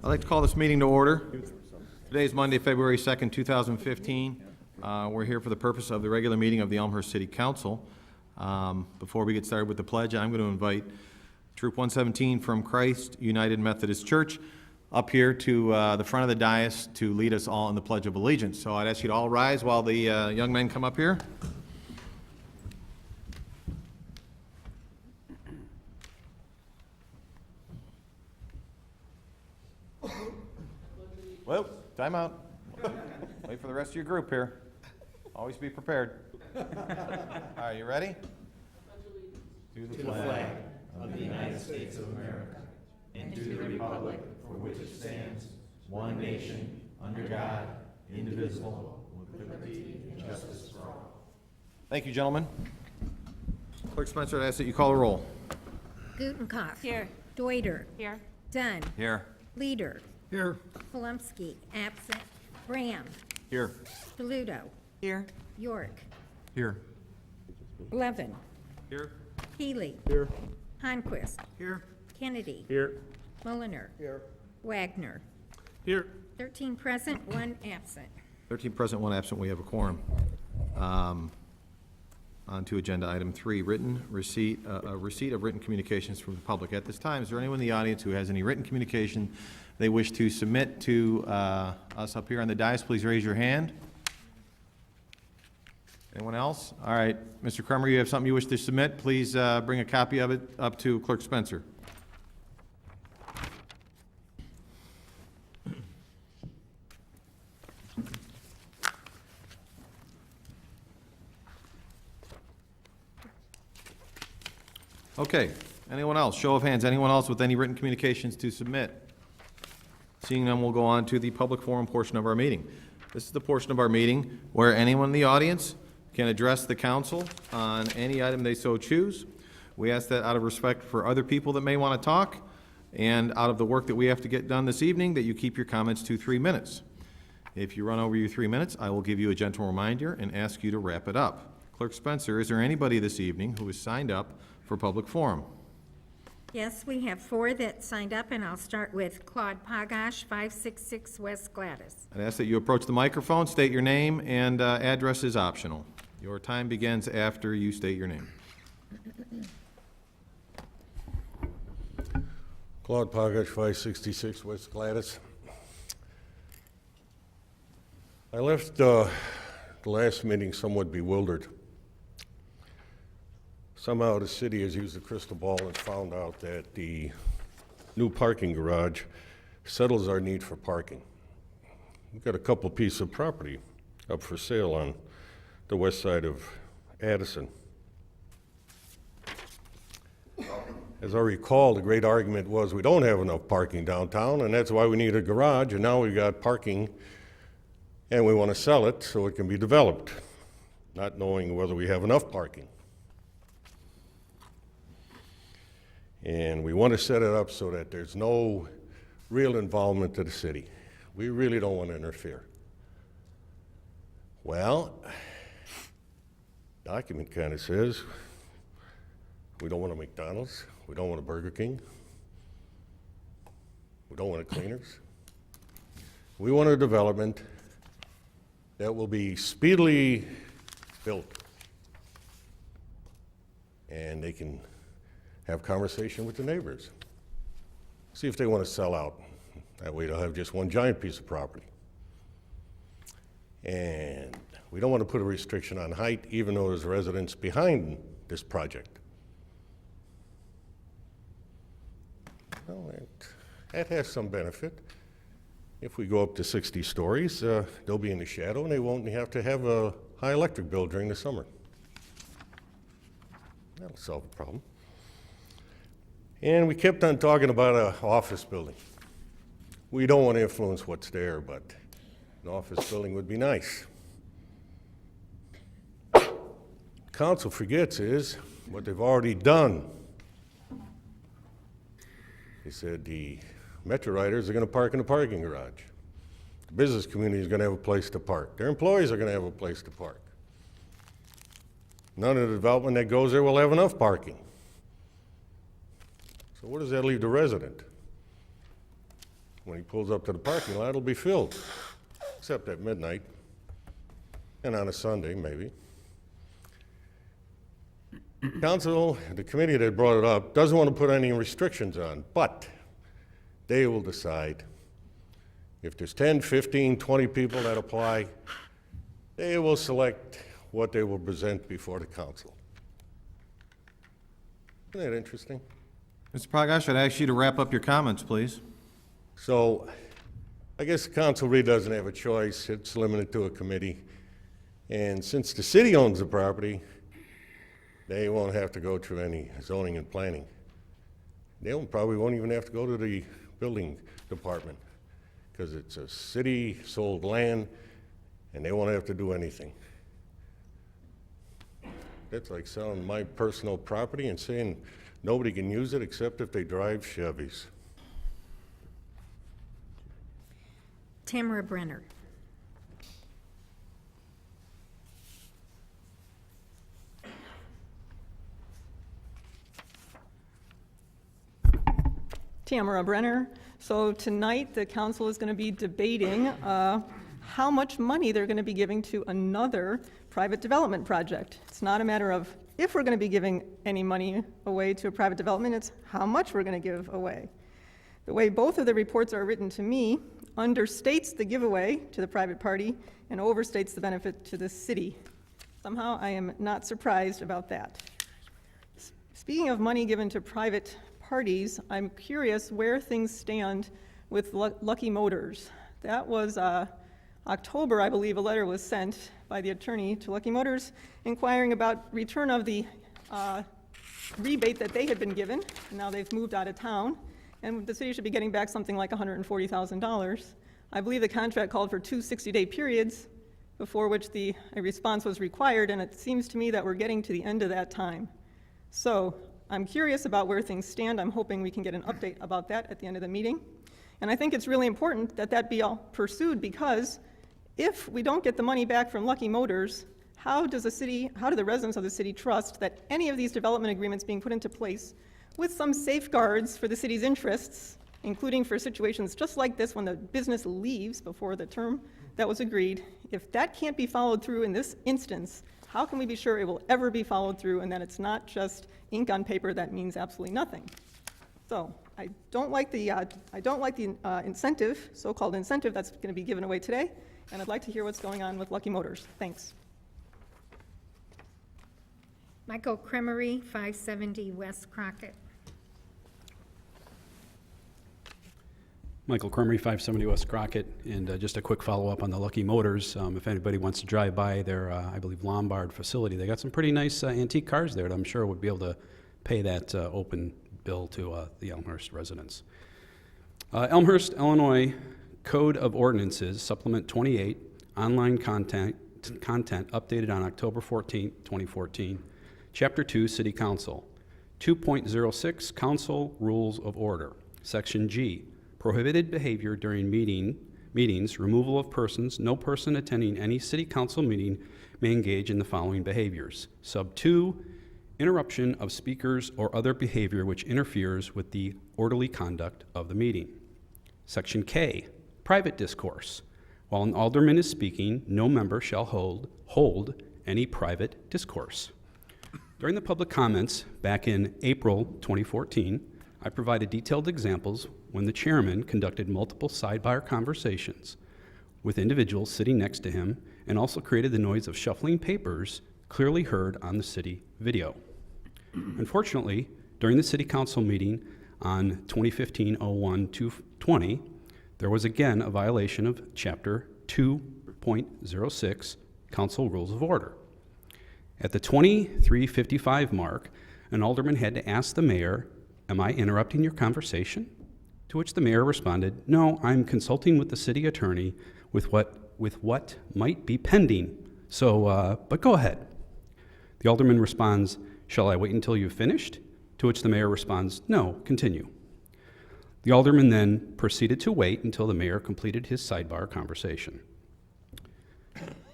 I'd like to call this meeting to order. Today is Monday, February 2nd, 2015. We're here for the purpose of the regular meeting of the Elmhurst City Council. Before we get started with the pledge, I'm going to invite Troop 117 from Christ United Methodist Church up here to the front of the dais to lead us all in the Pledge of Allegiance. So I'd ask you to all rise while the young men come up here. Well, time out. Wait for the rest of your group here. Always be prepared. All right, you ready? To the flag of the United States of America, and to the republic for which it stands, one nation, under God, indivisible, with liberty and justice for all. Thank you, gentlemen. Clerk Spencer, I ask that you call a roll. Gutenkopf. Here. Deuter. Here. Dunn. Here. Leader. Here. Polumsky. Absent. Graham. Here. DeLudo. Here. York. Here. Levin. Here. Healy. Here. Honquist. Here. Kennedy. Here. Mulliner. Here. Wagner. Here. 13 present, 1 absent. 13 present, 1 absent. We have a quorum. On to agenda item 3, receipt of written communications from the public. At this time, is there anyone in the audience who has any written communication they wish to submit to us up here on the dais? Please raise your hand. Anyone else? All right, Mr. Kremer, you have something you wish to submit? Please bring a copy of it up to Clerk Spencer. Okay, anyone else? Show of hands, anyone else with any written communications to submit? Seeing none, we'll go on to the public forum portion of our meeting. This is the portion of our meeting where anyone in the audience can address the council on any item they so choose. We ask that out of respect for other people that may want to talk, and out of the work that we have to get done this evening, that you keep your comments to 3 minutes. If you run over your 3 minutes, I will give you a gentle reminder and ask you to wrap it up. Clerk Spencer, is there anybody this evening who is signed up for public forum? Yes, we have 4 that signed up, and I'll start with Claude Pagash, 566 West Gladys. I'd ask that you approach the microphone, state your name, and address is optional. Your time begins after you state your name. Claude Pagash, 566 West Gladys. I left the last meeting somewhat bewildered. Somehow the city has used a crystal ball and found out that the new parking garage settles our need for parking. We've got a couple pieces of property up for sale on the west side of Addison. As I recall, the great argument was we don't have enough parking downtown, and that's why we need a garage, and now we've got parking, and we want to sell it so it can be developed, not knowing whether we have enough parking. And we want to set it up so that there's no real involvement to the city. We really don't want to interfere. Well, document kind of says we don't want a McDonald's, we don't want a Burger King, we don't want a Cleaners. We want a development that will be speedily built, and they can have conversation with the neighbors. See if they want to sell out. That way they'll have just one giant piece of property. And we don't want to put a restriction on height, even though there's residents behind this project. Well, that has some benefit. If we go up to 60 stories, they'll be in the shadow and they won't have to have a high electric bill during the summer. That'll solve the problem. And we kept on talking about an office building. We don't want to influence what's there, but an office building would be nice. Council forgets is what they've already done. They said the Metro Riders are going to park in the parking garage. The business community is going to have a place to park. Their employees are going to have a place to park. None of the development that goes there will have enough parking. So what does that leave the resident? When he pulls up to the parking lot, it'll be filled, except at midnight, and on a Sunday, maybe. Council, the committee that brought it up, doesn't want to put any restrictions on, but they will decide. If there's 10, 15, 20 people that apply, they will select what they will present before the council. Isn't that interesting? Mr. Pagash, I'd ask you to wrap up your comments, please. So I guess the council really doesn't have a choice. It's limited to a committee. And since the city owns the property, they won't have to go through any zoning and planning. Probably won't even have to go to the building department because it's a city-sold land and they won't have to do anything. That's like selling my personal property and saying nobody can use it except if they drive Chevys. Tamara Brenner. Tamara Brenner. So tonight, the council is going to be debating how much money they're going to be giving to another private development project. It's not a matter of if we're going to be giving any money away to a private development, it's how much we're going to give away. The way both of the reports are written to me understates the giveaway to the private party and overstates the benefit to the city. Somehow, I am not surprised about that. Speaking of money given to private parties, I'm curious where things stand with Lucky Motors. That was October, I believe, a letter was sent by the attorney to Lucky Motors inquiring about return of the rebate that they had been given, and now they've moved out of town, and the city should be getting back something like $140,000. I believe the contract called for 2 60-day periods before which a response was required, and it seems to me that we're getting to the end of that time. So I'm curious about where things stand. I'm hoping we can get an update about that at the end of the meeting. And I think it's really important that that be all pursued, because if we don't get the money back from Lucky Motors, how do the residents of the city trust that any of these development agreements being put into place with some safeguards for the city's interests, including for situations just like this when the business leaves before the term that was agreed, if that can't be followed through in this instance, how can we be sure it will ever be followed through and that it's not just ink on paper that means absolutely nothing? So I don't like the incentive, so-called incentive that's going to be given away today, and I'd like to hear what's going on with Lucky Motors. Thanks. Michael Cremery, 570 West Crockett. Michael Cremery, 570 West Crockett, and just a quick follow-up on the Lucky Motors. If anybody wants to drive by their, I believe, Lombard facility, they got some pretty nice antique cars there that I'm sure would be able to pay that open bill to the Elmhurst residents. Elmhurst, Illinois Code of Ordinances, Supplement 28, online content updated on October 14, 2014. Chapter 2, City Council. 2.06, Council Rules of Order. Section G, prohibited behavior during meetings, removal of persons. No person attending any city council meeting may engage in the following behaviors. Sub 2, interruption of speakers or other behavior which interferes with the orderly conduct of the meeting. Section K, private discourse. While an alderman is speaking, no member shall hold any private discourse. During the public comments back in April 2014, I provided detailed examples when the chairman conducted multiple sidebar conversations with individuals sitting next to him and also created the noise of shuffling papers clearly heard on the city video. Unfortunately, during the city council meeting on 2015-01-220, there was again a violation of Chapter 2.06, Council Rules of Order. At the 23:55 mark, an alderman had to ask the mayor, "Am I interrupting your conversation?" To which the mayor responded, "No, I'm consulting with the city attorney with what might be pending. So, but go ahead." The alderman responds, "Shall I wait until you've finished?" To which the mayor responds, "No, continue." The alderman then proceeded to wait until the mayor completed his sidebar conversation.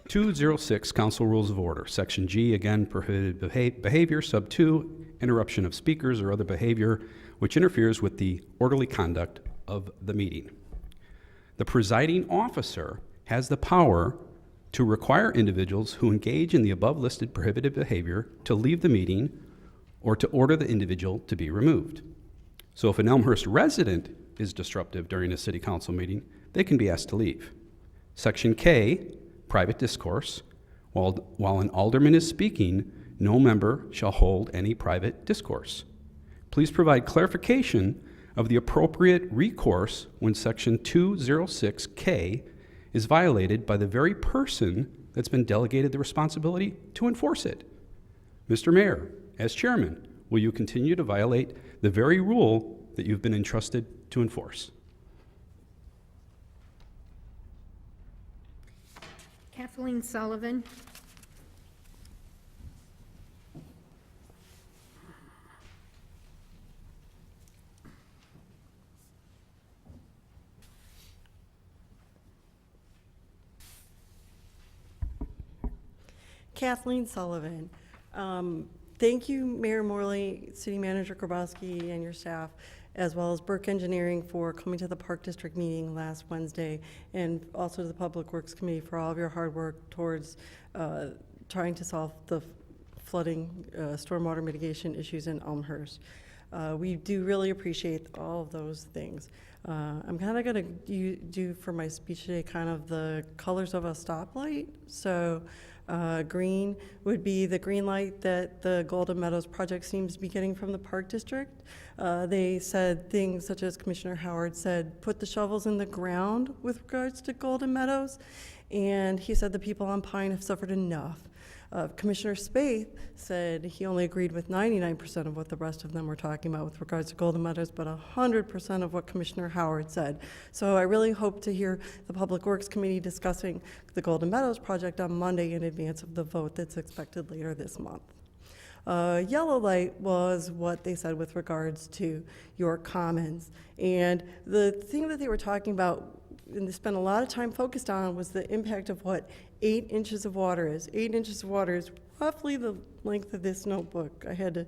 206 Council Rules of Order. Section G, again, prohibited behavior. Sub 2, interruption of speakers or other behavior which interferes with the orderly conduct of the meeting. The presiding officer has the power to require individuals who engage in the above-listed prohibited behavior to leave the meeting or to order the individual to be removed. So if an Elmhurst resident is disruptive during a city council meeting, they can be asked to leave. Section K, private discourse. While an alderman is speaking, no member shall hold any private discourse. Please provide clarification of the appropriate recourse when Section 206K is violated by the very person that's been delegated the responsibility to enforce it. Mr. Mayor, as chairman, will you continue to violate the very rule that you've been entrusted to enforce? Kathleen Sullivan. Kathleen Sullivan. Thank you, Mayor Morley, City Manager Grabowski, and your staff, as well as Burke Engineering for coming to the Park District meeting last Wednesday, and also to the Public Works Committee for all of your hard work towards trying to solve the flooding, stormwater mitigation issues in Elmhurst. We do really appreciate all of those things. I'm kind of going to do for my speech today kind of the colors of a stoplight. So green would be the green light that the Golden Meadows project seems to be getting from the Park District. They said things such as Commissioner Howard said, put the shovels in the ground with regards to Golden Meadows. And he said the people on Pine have suffered enough. Commissioner Spaeth said he only agreed with 99% of what the rest of them were talking about with regards to Golden Meadows, but 100% of what Commissioner Howard said. So I really hope to hear the Public Works Committee discussing the Golden Meadows project on Monday in advance of the vote that's expected later this month. Yellow light was what they said with regards to York Commons. And the thing that they were talking about and they spent a lot of time focused on was the impact of what 8 inches of water is. 8 inches of water is roughly the length of this notebook. I had to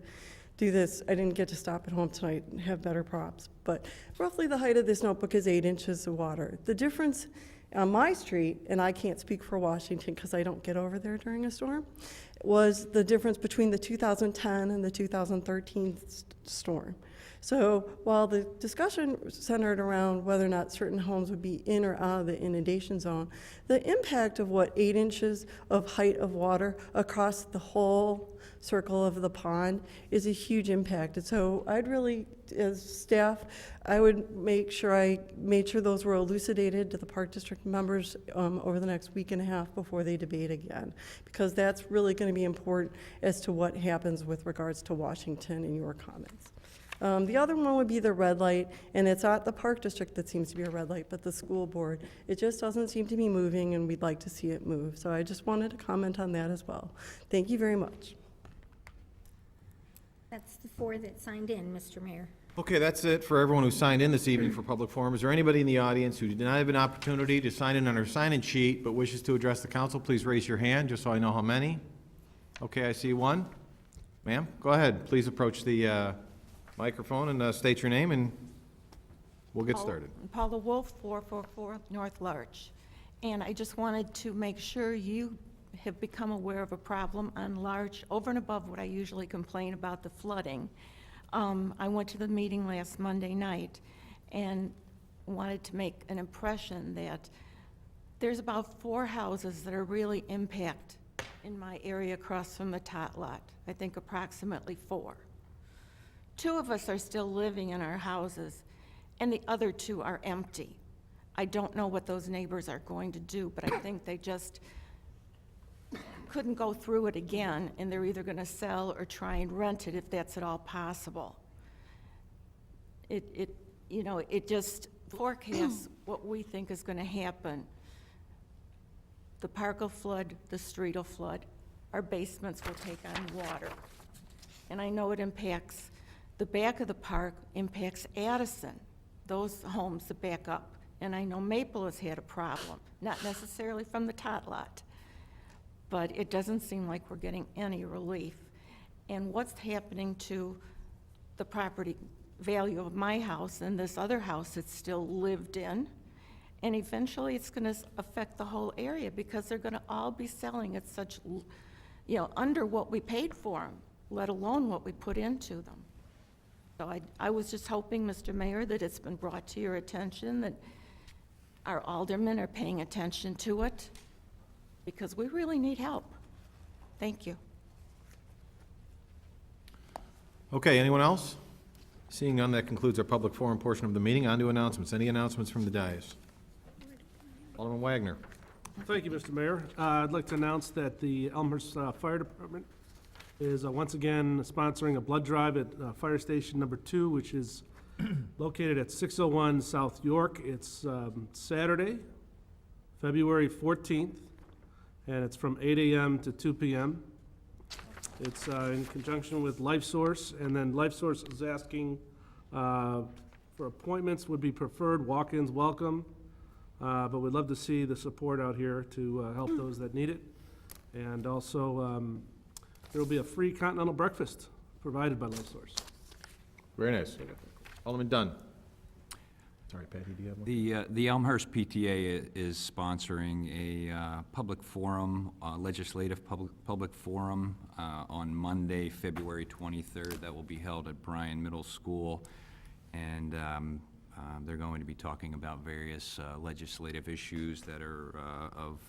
do this. I didn't get to stop at home tonight and have better props. But roughly the height of this notebook is 8 inches of water. The difference on my street, and I can't speak for Washington because I don't get over there during a storm, was the difference between the 2010 and the 2013 storm. So while the discussion centered around whether or not certain homes would be in or out of the inundation zone, the impact of what 8 inches of height of water across the whole circle of the pond is a huge impact. And so I'd really, as staff, I would make sure I made sure those were elucidated to the Park District members over the next week and a half before they debate again, because that's really going to be important as to what happens with regards to Washington and your comments. The other one would be the red light, and it's at the Park District that seems to be a red light, but the school board, it just doesn't seem to be moving, and we'd like to see it move. So I just wanted to comment on that as well. Thank you very much. That's the 4 that signed in, Mr. Mayor. Okay, that's it for everyone who signed in this evening for public forum. Is there anybody in the audience who did not have an opportunity to sign in on their sign-in sheet but wishes to address the council? Please raise your hand, just so I know how many. Okay, I see one. Ma'am, go ahead. Please approach the microphone and state your name, and we'll get started. Paula Wolf, 444 North Larch. And I just wanted to make sure you have become aware of a problem on Larch, over and above what I usually complain about, the flooding. I went to the meeting last Monday night and wanted to make an impression that there's about 4 houses that are really impacted in my area across from the tot lot. I think approximately 4. 2 of us are still living in our houses, and the other 2 are empty. I don't know what those neighbors are going to do, but I think they just couldn't go through it again, and they're either going to sell or try and rent it if that's at all possible. It just forecasts what we think is going to happen. The park will flood, the street will flood, our basements will take on water. And I know it impacts the back of the park, impacts Addison, those homes that back up. And I know Maple has had a problem, not necessarily from the tot lot, but it doesn't seem like we're getting any relief. And what's happening to the property value of my house and this other house that's still lived in? And eventually, it's going to affect the whole area because they're going to all be selling at such, under what we paid for them, let alone what we put into them. So I was just hoping, Mr. Mayor, that it's been brought to your attention that our aldermen are paying attention to it, because we really need help. Thank you. Okay, anyone else? Seeing none, that concludes our public forum portion of the meeting. On to announcements. Any announcements from the dais? Alderman Wagner. Thank you, Mr. Mayor. I'd like to announce that the Elmhurst Fire Department is once again sponsoring a blood drive at Fire Station Number 2, which is located at 601 South York. It's Saturday, February 14th, and it's from 8 a.m. to 2 p.m. It's in conjunction with LifeSource, and then LifeSource is asking for appointments would be preferred, walk-ins welcome, but we'd love to see the support out here to help those that need it. And also, there will be a free continental breakfast provided by LifeSource. Very nice. Alderman Dunn. Sorry, Patty, do you have one? The Elmhurst PTA is sponsoring a public forum, legislative public forum on Monday, February 23rd. That will be held at Bryan Middle School, and they're going to be talking about various legislative issues that are of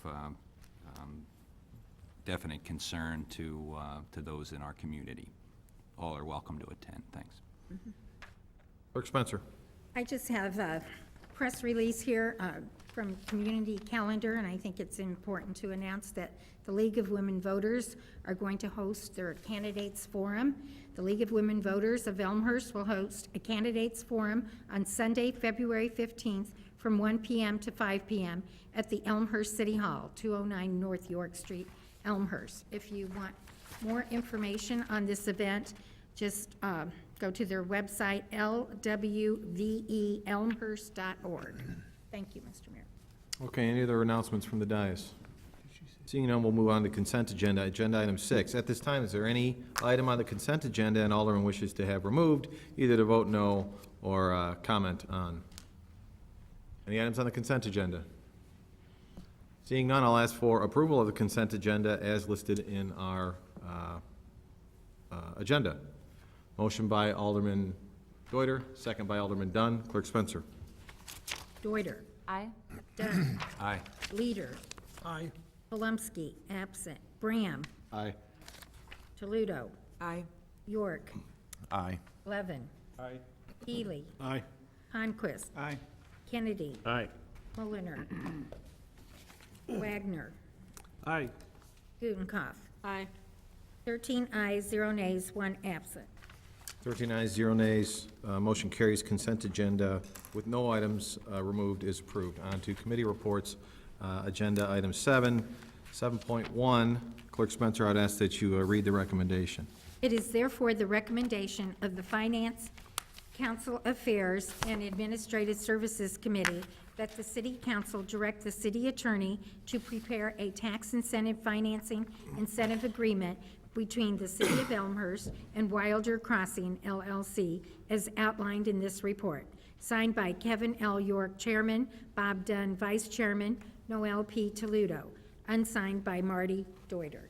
definite concern to those in our community. All are welcome to attend. Thanks. Clerk Spencer. I just have a press release here from Community Calendar, and I think it's important to announce that the League of Women Voters are going to host their Candidates Forum. The League of Women Voters of Elmhurst will host a Candidates Forum on Sunday, February 15th from 1 p.m. to 5 p.m. at the Elmhurst City Hall, 209 North York Street, Elmhurst. If you want more information on this event, just go to their website, lwvelmhurst.org. Thank you, Mr. Mayor. Okay, any other announcements from the dais? Seeing none, we'll move on to consent agenda. Agenda item 6. At this time, is there any item on the consent agenda an alderman wishes to have removed, either to vote no or comment on? Any items on the consent agenda? Seeing none, I'll ask for approval of the consent agenda as listed in our agenda. Motion by Alderman Deuter, second by Alderman Dunn. Clerk Spencer. Deuter. Aye. Dunn. Aye. Leader. Aye. Palumski, absent. Braham. Aye. Toledo. Aye. York. Aye. Levin. Aye. Healy. Aye. Honquist. Aye. Kennedy. Aye. Mulliner. Wagner. Aye. Gutenkopf. Aye. 13 ayes, 0 nays, 1 absent. 13 ayes, 0 nays. Motion carries. Consent agenda with no items removed is approved. On to committee reports. Agenda item 7, 7.1. Clerk Spencer, I'd ask that you read the recommendation. It is therefore the recommendation of the Finance, Council Affairs, and Administrative Services Committee that the City Council direct the City Attorney to prepare a tax incentive financing incentive agreement between the City of Elmhurst and Wilder Crossing LLC as outlined in this report. Signed by Kevin L. York, Chairman, Bob Dunn, Vice Chairman, Noel P. Toledo. Unsigned by Marty Deuter.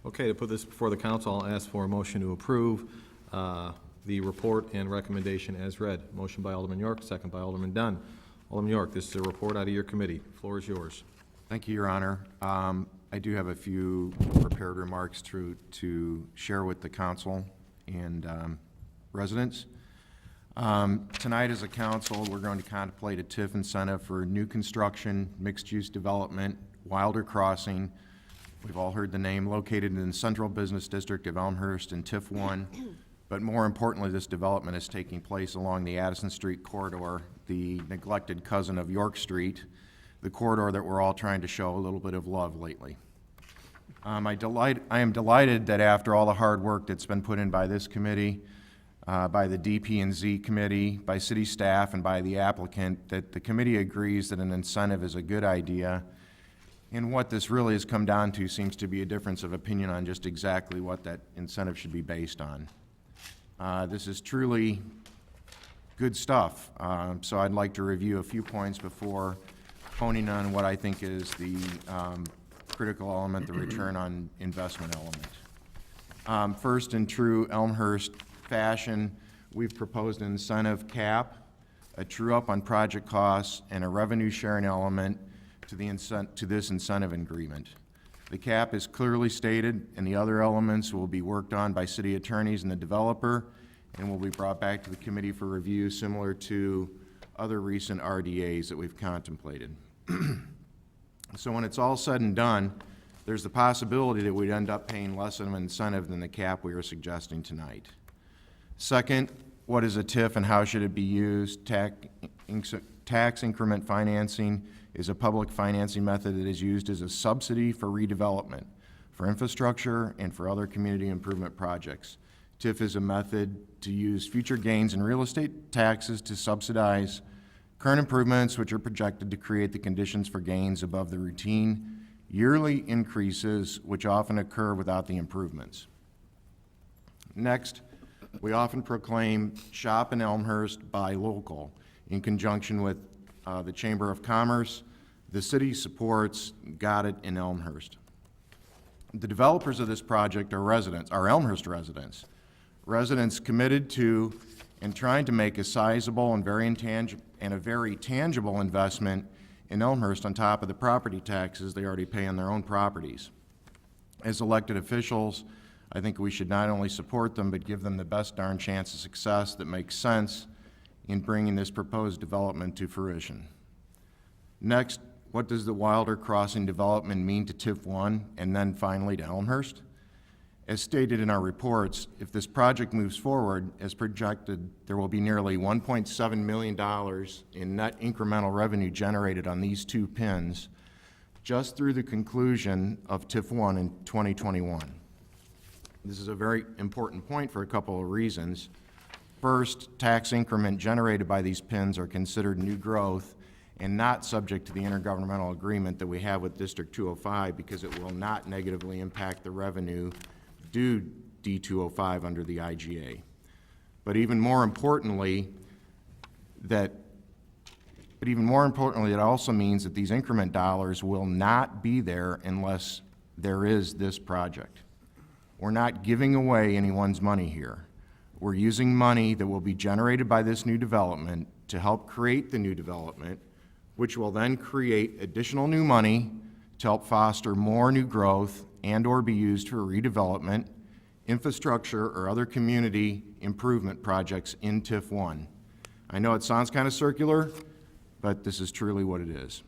Okay, to put this before the council, I'll ask for a motion to approve the report and recommendation as read. Motion by Alderman York, second by Alderman Dunn. Alderman York, this is a report out of your committee. Floor is yours. Thank you, Your Honor. I do have a few prepared remarks to share with the council and residents. Tonight as a council, we're going to contemplate a TIF incentive for new construction, mixed-use development, Wilder Crossing. We've all heard the name, located in the Central Business District of Elmhurst in TIF 1. But more importantly, this development is taking place along the Addison Street corridor, the neglected cousin of York Street, the corridor that we're all trying to show a little bit of love lately. I am delighted that after all the hard work that's been put in by this committee, by the DP&Z committee, by city staff, and by the applicant, that the committee agrees that an incentive is a good idea. And what this really has come down to seems to be a difference of opinion on just exactly what that incentive should be based on. This is truly good stuff, so I'd like to review a few points before honing on what I think is the critical element, the return on investment element. First, in true Elmhurst fashion, we've proposed an incentive cap, a true-up on project costs, and a revenue-sharing element to this incentive agreement. The cap is clearly stated, and the other elements will be worked on by city attorneys and the developer, and will be brought back to the committee for review, similar to other recent RDAs that we've contemplated. So when it's all said and done, there's the possibility that we'd end up paying less of an incentive than the cap we are suggesting tonight. Second, what is a TIF and how should it be used? Tax increment financing is a public financing method that is used as a subsidy for redevelopment, for infrastructure, and for other community improvement projects. TIF is a method to use future gains in real estate taxes to subsidize current improvements which are projected to create the conditions for gains above the routine yearly increases which often occur without the improvements. Next, we often proclaim Shop in Elmhurst, Buy Local in conjunction with the Chamber of Commerce. The city supports Got It in Elmhurst. The developers of this project are residents, are Elmhurst residents. Residents committed to and trying to make a sizable and a very tangible investment in Elmhurst on top of the property taxes they already pay on their own properties. As elected officials, I think we should not only support them, but give them the best darn chance of success that makes sense in bringing this proposed development to fruition. Next, what does the Wilder Crossing development mean to TIF 1 and then finally to Elmhurst? As stated in our reports, if this project moves forward as projected, there will be nearly $1.7 million in net incremental revenue generated on these two pins just through the conclusion of TIF 1 in 2021. This is a very important point for a couple of reasons. First, tax increment generated by these pins are considered new growth and not subject to the intergovernmental agreement that we have with District 205 because it will not negatively impact the revenue due D205 under the IGA. But even more importantly, it also means that these increment dollars will not be there unless there is this project. We're not giving away anyone's money here. We're using money that will be generated by this new development to help create the new development, which will then create additional new money to help foster more new growth and/or be used for redevelopment, infrastructure, or other community improvement projects in TIF 1. I know it sounds kind of circular, but this is truly what it is.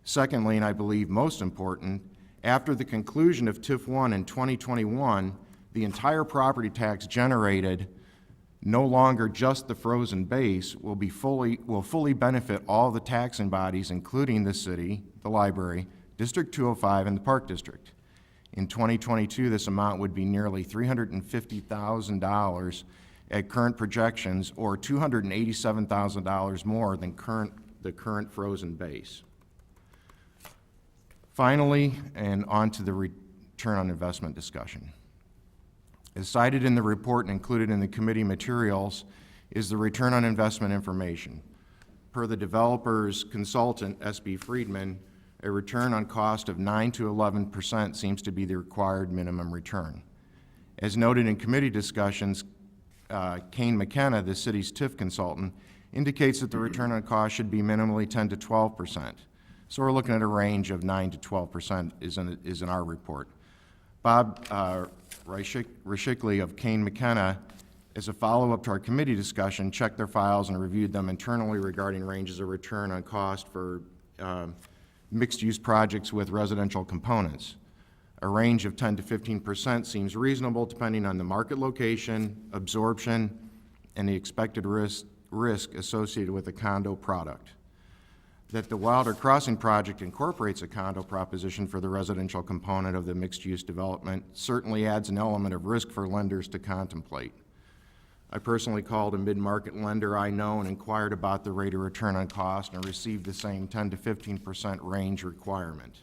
Secondly, and I believe most important, after the conclusion of TIF 1 in 2021, the entire property tax generated, no longer just the frozen base, will fully benefit all the taxing bodies, including the city, the library, District 205, and the Park District. In 2022, this amount would be nearly $350,000 at current projections, or $287,000 more than the current frozen base. Finally, and on to the return on investment discussion. As cited in the report and included in the committee materials is the return on investment information. Per the developer's consultant, SB Friedman, a return on cost of 9 to 11% seems to be the required minimum return. As noted in committee discussions, Kane McKenna, the city's TIF consultant, indicates that the return on cost should be minimally 10 to 12%. So we're looking at a range of 9 to 12% is in our report. Bob Rashikli of Kane McKenna, as a follow-up to our committee discussion, checked their files and reviewed them internally regarding ranges of return on cost for mixed-use projects with residential components. A range of 10 to 15% seems reasonable depending on the market location, absorption, and the expected risk associated with the condo product. That the Wilder Crossing project incorporates a condo proposition for the residential component of the mixed-use development certainly adds an element of risk for lenders to contemplate. I personally called a mid-market lender I know and inquired about the rate of return on cost and received the same 10 to 15% range requirement.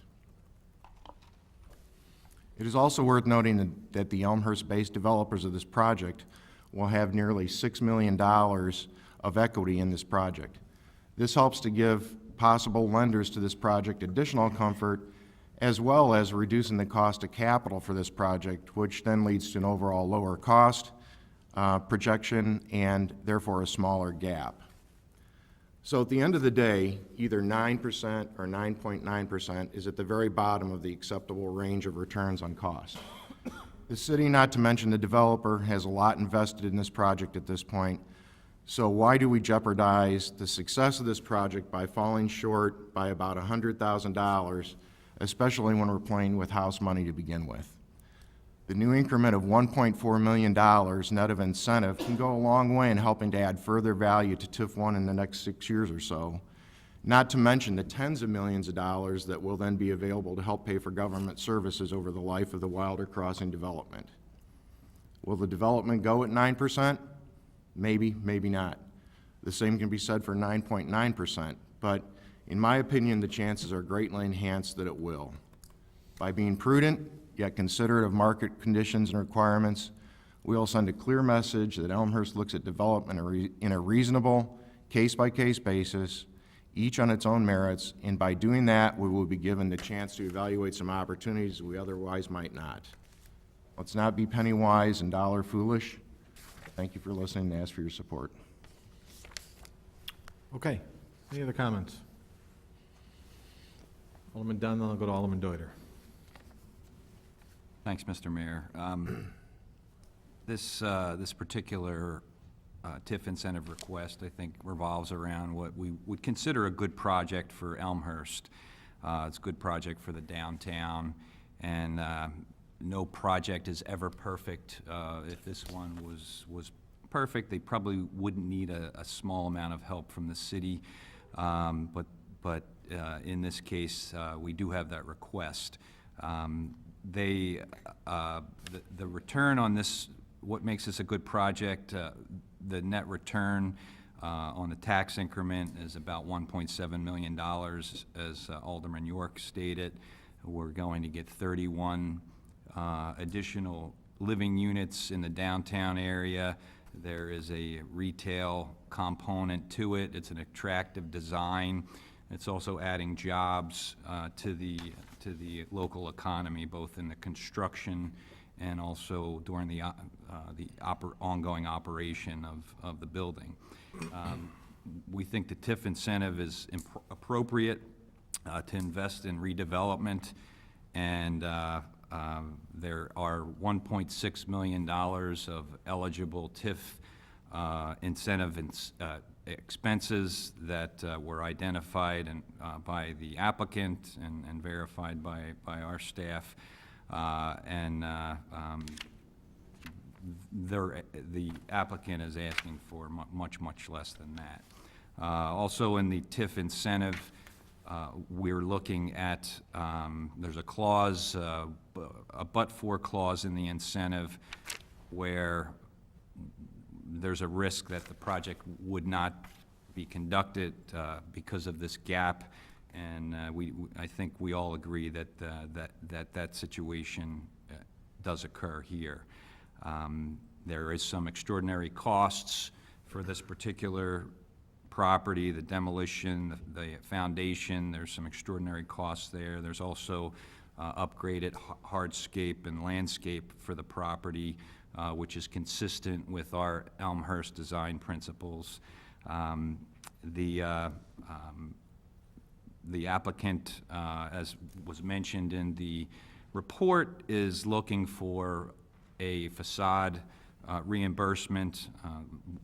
It is also worth noting that the Elmhurst-based developers of this project will have nearly $6 million of equity in this project. This helps to give possible lenders to this project additional comfort, as well as reducing the cost of capital for this project, which then leads to an overall lower cost projection and therefore a smaller gap. So at the end of the day, either 9% or 9.9% is at the very bottom of the acceptable range of returns on cost. The city, not to mention the developer, has a lot invested in this project at this point. So why do we jeopardize the success of this project by falling short by about $100,000, especially when we're playing with house money to begin with? The new increment of $1.4 million net of incentive can go a long way in helping to add further value to TIF 1 in the next 6 years or so, not to mention the tens of millions of dollars that will then be available to help pay for government services over the life of the Wilder Crossing development. Will the development go at 9%? Maybe, maybe not. The same can be said for 9.9%, but in my opinion, the chances are greatly enhanced that it will. By being prudent, yet considerate of market conditions and requirements, we will send a clear message that Elmhurst looks at development in a reasonable, case-by-case basis, each on its own merits, and by doing that, we will be given the chance to evaluate some opportunities we otherwise might not. Let's not be penny wise and dollar foolish. Thank you for listening and ask for your support. Okay, any other comments? Alderman Dunn, then I'll go to Alderman Deuter. Thanks, Mr. Mayor. This particular TIF incentive request, I think, revolves around what we would consider a good project for Elmhurst. It's a good project for the downtown, and no project is ever perfect. If this one was perfect, they probably wouldn't need a small amount of help from the city, but in this case, we do have that request. The return on this, what makes this a good project, the net return on the tax increment is about $1.7 million, as Alderman York stated. We're going to get 31 additional living units in the downtown area. There is a retail component to it. It's an attractive design. It's also adding jobs to the local economy, both in the construction and also during the ongoing operation of the building. We think the TIF incentive is appropriate to invest in redevelopment, and there are $1.6 million of eligible TIF incentive expenses that were identified by the applicant and verified by our staff, the applicant is asking for much less than that. Also in the TIF incentive, we're looking at, there's a clause, a but-for clause in the incentive where there's a risk that the project would not be conducted because of this gap, and I think we all agree that that situation does occur here. There is some extraordinary costs for this particular property, the demolition, the foundation. There's some extraordinary costs there. There's also upgraded hardscape and landscape for the property, which is consistent with our Elmhurst design principles. The applicant, as was mentioned in the report, is looking for a facade reimbursement.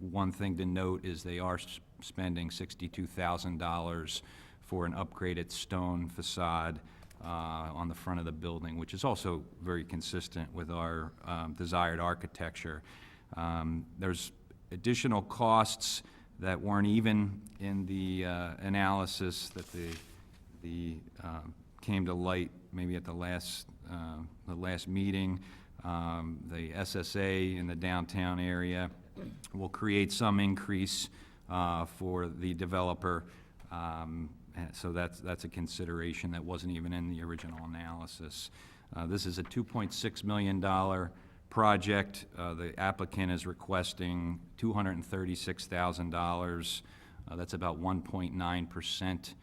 One thing to note is they are spending $62,000 for an upgraded stone facade on the front of the building, which is also very consistent with our desired architecture. There's additional costs that weren't even in the analysis that came to light maybe at the last meeting. The SSA in the downtown area will create some increase for the developer. So that's a consideration that wasn't even in the original analysis. This is a $2.6 million project. The applicant is requesting $236,000. That's about 1.9%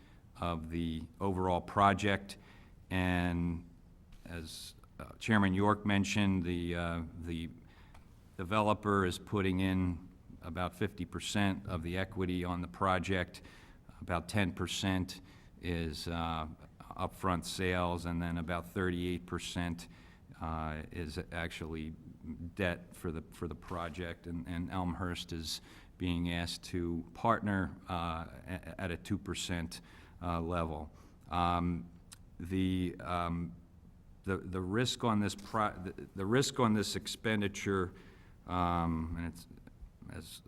of the overall project. And as Chairman York mentioned, the developer is putting in about 50% of the equity on the project. About 10% is upfront sales, and then about 38% is actually debt for the project. And Elmhurst is being asked to partner at a 2% level. The risk on this the risk on this expenditure, and it's, as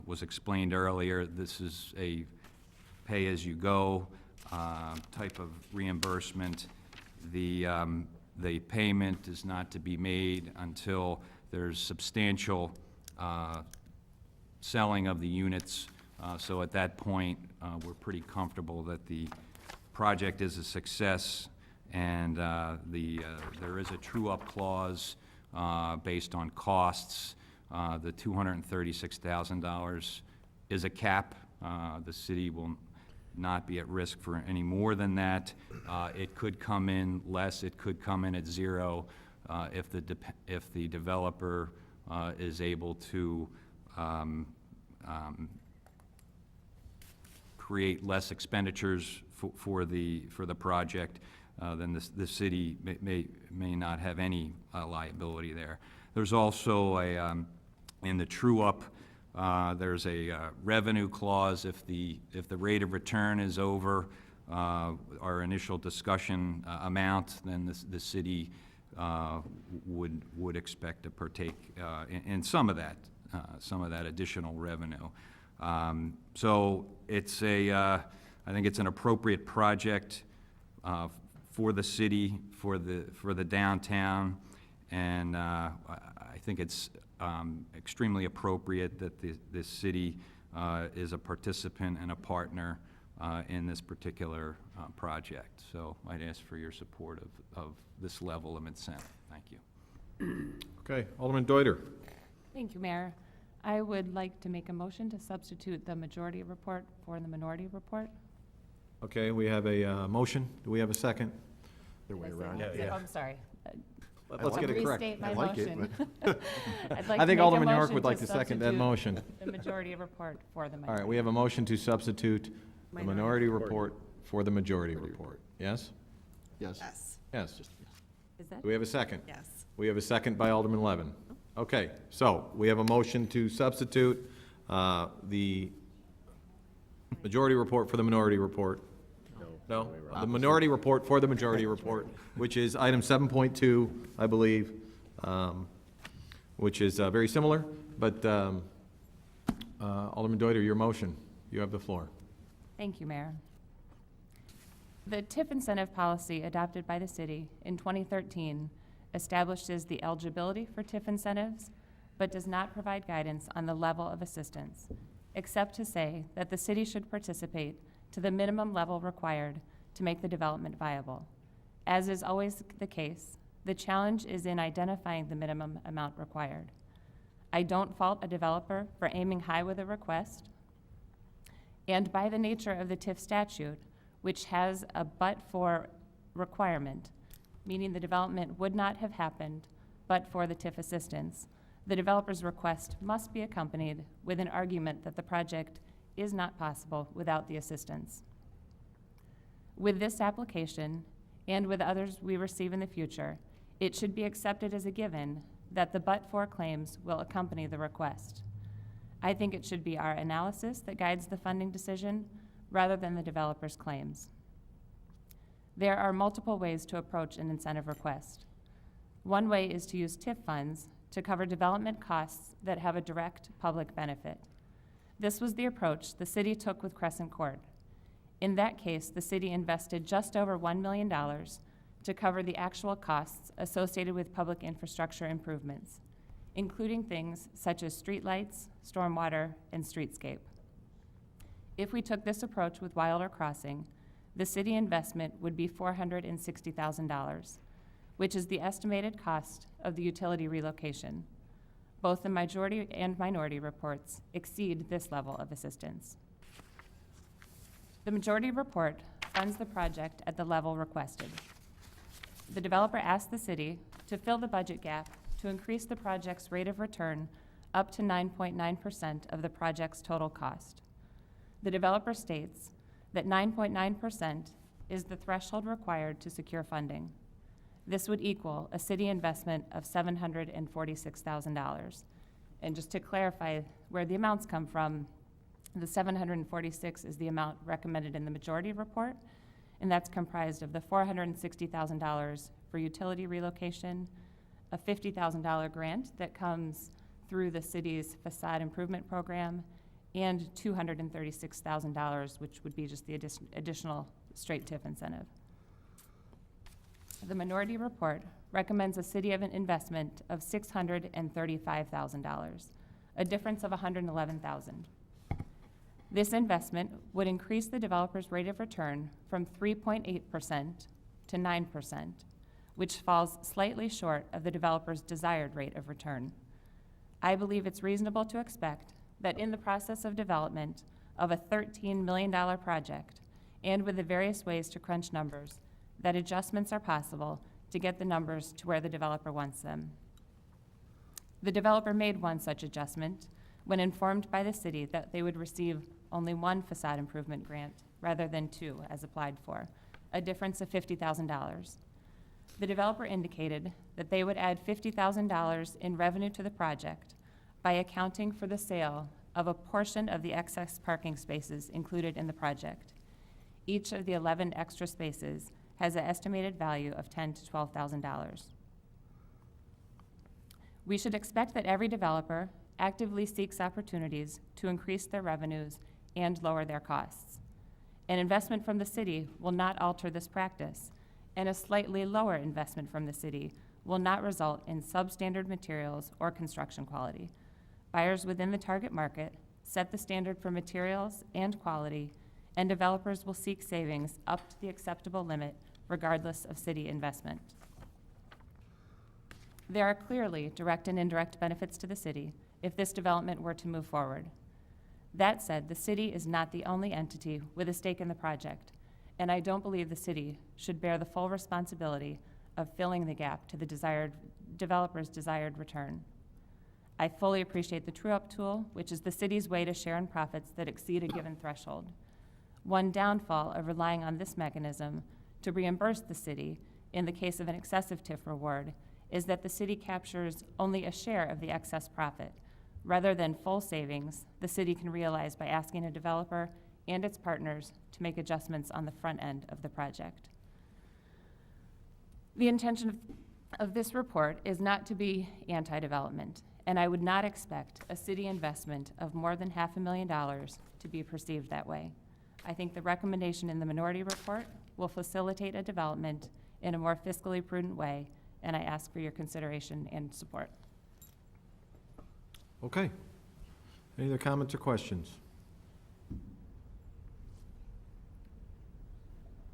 was explained earlier, this is a pay-as-you-go type of reimbursement. The payment is not to be made until there's substantial selling of the units. So at that point, we're pretty comfortable that the project is a success, and there is a true-up clause based on costs. The $236,000 is a cap. The city will not be at risk for any more than that. It could come in less, it could come in at zero if the developer is able to create less expenditures for the project. Then the city may not have any liability there. There's also in the true-up, there's a revenue clause. If the rate of return is over our initial discussion amount, then the city would expect to partake in some of that additional revenue. So it's I think it's an appropriate project for the city, for the downtown, and I think it's extremely appropriate that the city is a participant and a partner in this particular project. So I'd ask for your support of this level of incentive. Thank you. Okay, Alderman Deuter. Thank you, Mayor. I would like to make a motion to substitute the majority report for the minority report. Okay, we have a motion. Do we have a second? Other way Did I say around. that? Oh, I'm sorry. Let's get it correct. Restate my I like it, motion. I'd like I to think make a Alderman York motion would like to second that substitute motion. The majority report for the minority. All right, we have a motion to substitute the minority report for the majority report. Yes? Yes. Yes. Is that? Do we have a second? Yes. We have a second by Alderman Levin. Okay, so we have a motion to substitute the majority report for the minority report. No? The minority report for the majority report, which is item 7.2, I believe, which is very similar, but Alderman Deuter, your motion, you have the floor. Thank you, Mayor. The TIF incentive policy adopted by the city in 2013 establishes the eligibility for TIF incentives, but does not provide guidance on the level of assistance, except to say that the city should participate to the minimum level required to make the development viable. As is always the case, the challenge is in identifying the minimum amount required. I don't fault a developer for aiming high with a request, and by the nature of the TIF statute, which has a but-for requirement, meaning the development would not have happened but for the TIF assistance, the developer's request must be accompanied with an argument that the project is not possible without the assistance. With this application, and with others we receive in the future, it should be accepted as a given that the but-for claims will accompany the request. I think it should be our analysis that guides the funding decision rather than the developer's claims. There are multiple ways to approach an incentive request. One way is to use TIF funds to cover development costs that have a direct public benefit. This was the approach the city took with Crescent Court. In that case, the city invested just over $1 million to cover the actual costs associated with public infrastructure improvements, including things such as streetlights, stormwater, and streetscape. If we took this approach with Wilder Crossing, the city investment would be $460,000, which is the estimated cost of the utility relocation. Both the majority and minority reports exceed this level of assistance. The majority report funds the project at the level requested. The developer asked the city to fill the budget gap to increase the project's rate of return up to 9.9% of the project's total cost. The developer states that 9.9% is the threshold required to secure funding. This would equal a city investment of $746,000. And just to clarify where the amounts come from, the $746 is the amount recommended in the majority report, and that's comprised of the $460,000 for utility relocation, a $50,000 grant that comes through the city's facade improvement program, and $236,000, which would be just the additional straight TIF incentive. The minority report recommends a city of an investment of $635,000, a difference of $111,000. This investment would increase the developer's rate of return from 3.8% to 9%, which falls slightly short of the developer's desired rate of return. I believe it's reasonable to expect that in the process of development of a $13 million project, and with the various ways to crunch numbers, that adjustments are possible to get the numbers to where the developer wants them. The developer made one such adjustment when informed by the city that they would receive only one facade improvement grant rather than two as applied for, a difference of $50,000. The developer indicated that they would add $50,000 in revenue to the project by accounting for the sale of a portion of the excess parking spaces included in the project. Each of the 11 extra spaces has an estimated value of $10,000 to $12,000. We should expect that every developer actively seeks opportunities to increase their revenues and lower their costs. An investment from the city will not alter this practice, and a slightly lower investment from the city will not result in substandard materials or construction quality. Buyers within the target market set the standard for materials and quality, and developers will seek savings up to the acceptable limit regardless of city investment. There are clearly direct and indirect benefits to the city if this development were to move forward. That said, the city is not the only entity with a stake in the project, and I don't believe the city should bear the full responsibility of filling the gap to the developer's desired return. I fully appreciate the true-up tool, which is the city's way to share in profits that exceed a given threshold. One downfall of relying on this mechanism to reimburse the city in the case of an excessive TIF reward is that the city captures only a share of the excess profit, rather than full savings the city can realize by asking a developer and its partners to make adjustments on the front end of the project. The intention of this report is not to be anti-development, and I would not expect a city investment of more than $500,000 to be perceived that way. I think the recommendation in the minority report will facilitate a development in a more fiscally prudent way, and I ask for your consideration and support. Okay. Any other comments or questions?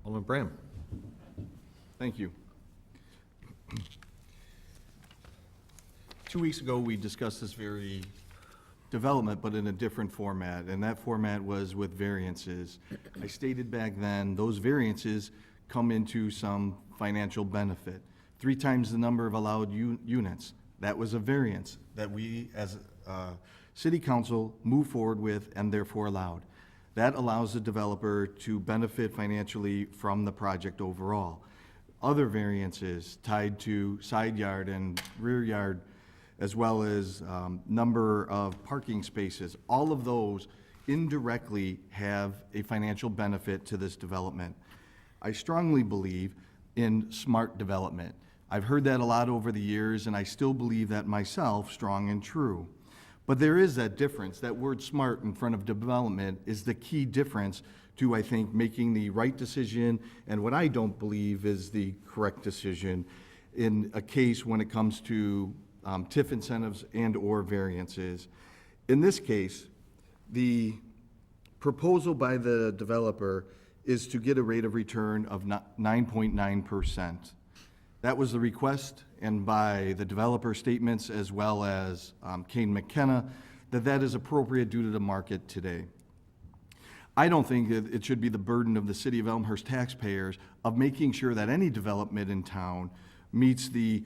Alderman Bram. Thank you. 2 weeks ago, we discussed this very development, but in a different format, and that format was with variances. I stated back then, those variances come into some financial benefit. 3 times the number of allowed units. That was a variance that we, as city council, move forward with and therefore allowed. That allows the developer to benefit financially from the project overall. Other variances tied to side yard and rear yard, as well as number of parking spaces, all of those indirectly have a financial benefit to this development. I strongly believe in smart development. I've heard that a lot over the years, and I still believe that myself, strong and true. But there is that difference. That word smart in front of development is the key difference to, I think, making the right decision and what I don't believe is the correct decision in a case when it comes to TIF incentives and/or variances. In this case, the proposal by the developer is to get a rate of return of 9.9%. That was the request, and by the developer statements as well as Kane McKenna, that is appropriate due to the market today. I don't think that it should be the burden of the city of Elmhurst taxpayers of making sure that any development in town meets the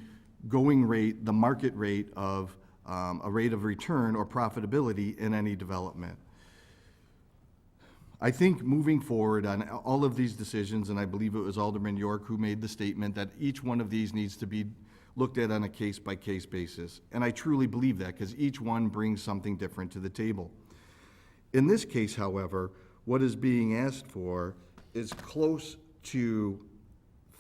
going rate, the market rate of a rate of return or profitability in any development. I think moving forward on all of these decisions, and I believe it was Alderman York who made the statement that each one of these needs to be looked at on a case-by-case basis. And I truly believe that, because each one brings something different to the table. In this case, however, what is being asked for is close to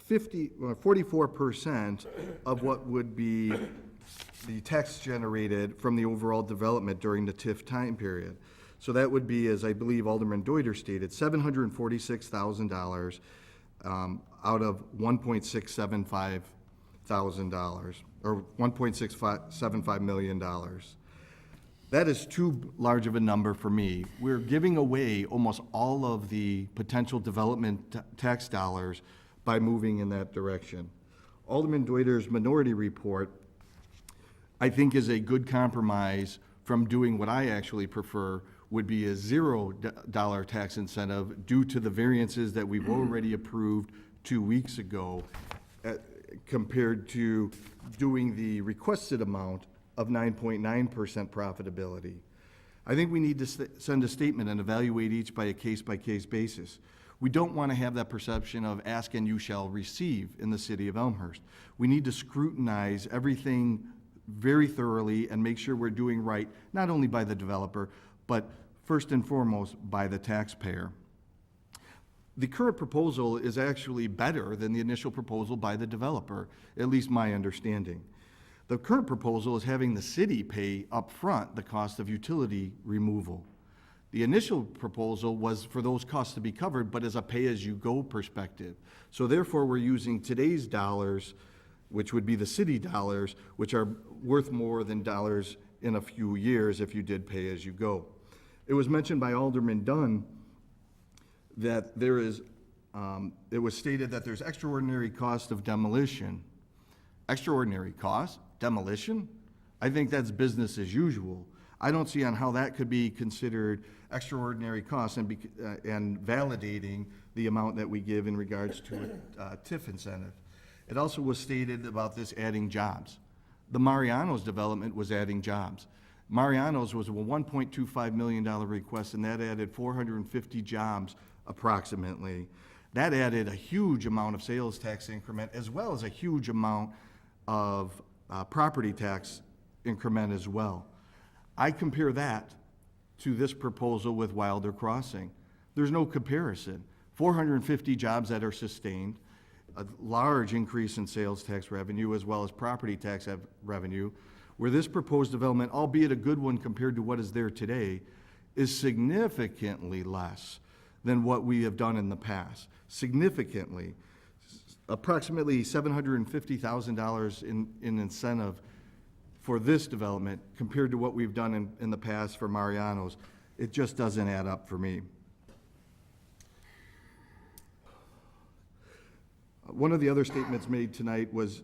44% of what would be the tax generated from the overall development during the TIF time period. So that would be, as I believe Alderman Deuter stated, $746,000 out of $1.675 thousand, or $1.675 million. That is too large of a number for me. We're giving away almost all of the potential development tax dollars by moving in that direction. Alderman Deuter's minority report, I think, is a good compromise from doing what I actually prefer, would be a $0 tax incentive due to the variances that we've already approved 2 weeks ago, compared to doing the requested amount of 9.9% profitability. I think we need to send a statement and evaluate each by a case-by-case basis. We don't want to have that perception of ask and you shall receive in the city of Elmhurst. We need to scrutinize everything very thoroughly and make sure we're doing right, not only by the developer, but first and foremost by the taxpayer. The current proposal is actually better than the initial proposal by the developer, at least my understanding. The current proposal is having the city pay upfront the cost of utility removal. The initial proposal was for those costs to be covered, but as a pay-as-you-go perspective. So therefore, we're using today's dollars, which would be the city dollars, which are worth more than dollars in a few years if you did pay-as-you-go. It was mentioned by Alderman Dunn that there is, it was stated that there's extraordinary cost of demolition. Extraordinary cost? Demolition? I think that's business as usual. I don't see on how that could be considered extraordinary costs and validating the amount that we give in regards to a TIF incentive. It also was stated about this adding jobs. The Mariano's development was adding jobs. Mariano's was a $1.25 million request, and that added 450 jobs approximately. That added a huge amount of sales tax increment, as well as a huge amount of property tax increment as well. I compare that to this proposal with Wilder Crossing. There's no comparison. 450 jobs that are sustained, a large increase in sales tax revenue as well as property tax revenue, where this proposed development, albeit a good one compared to what is there today, is significantly less than what we have done in the past. Significantly. Approximately $750,000 in incentive for this development compared to what we've done in the past for Mariano's. It just doesn't add up for me. One of the other statements made tonight was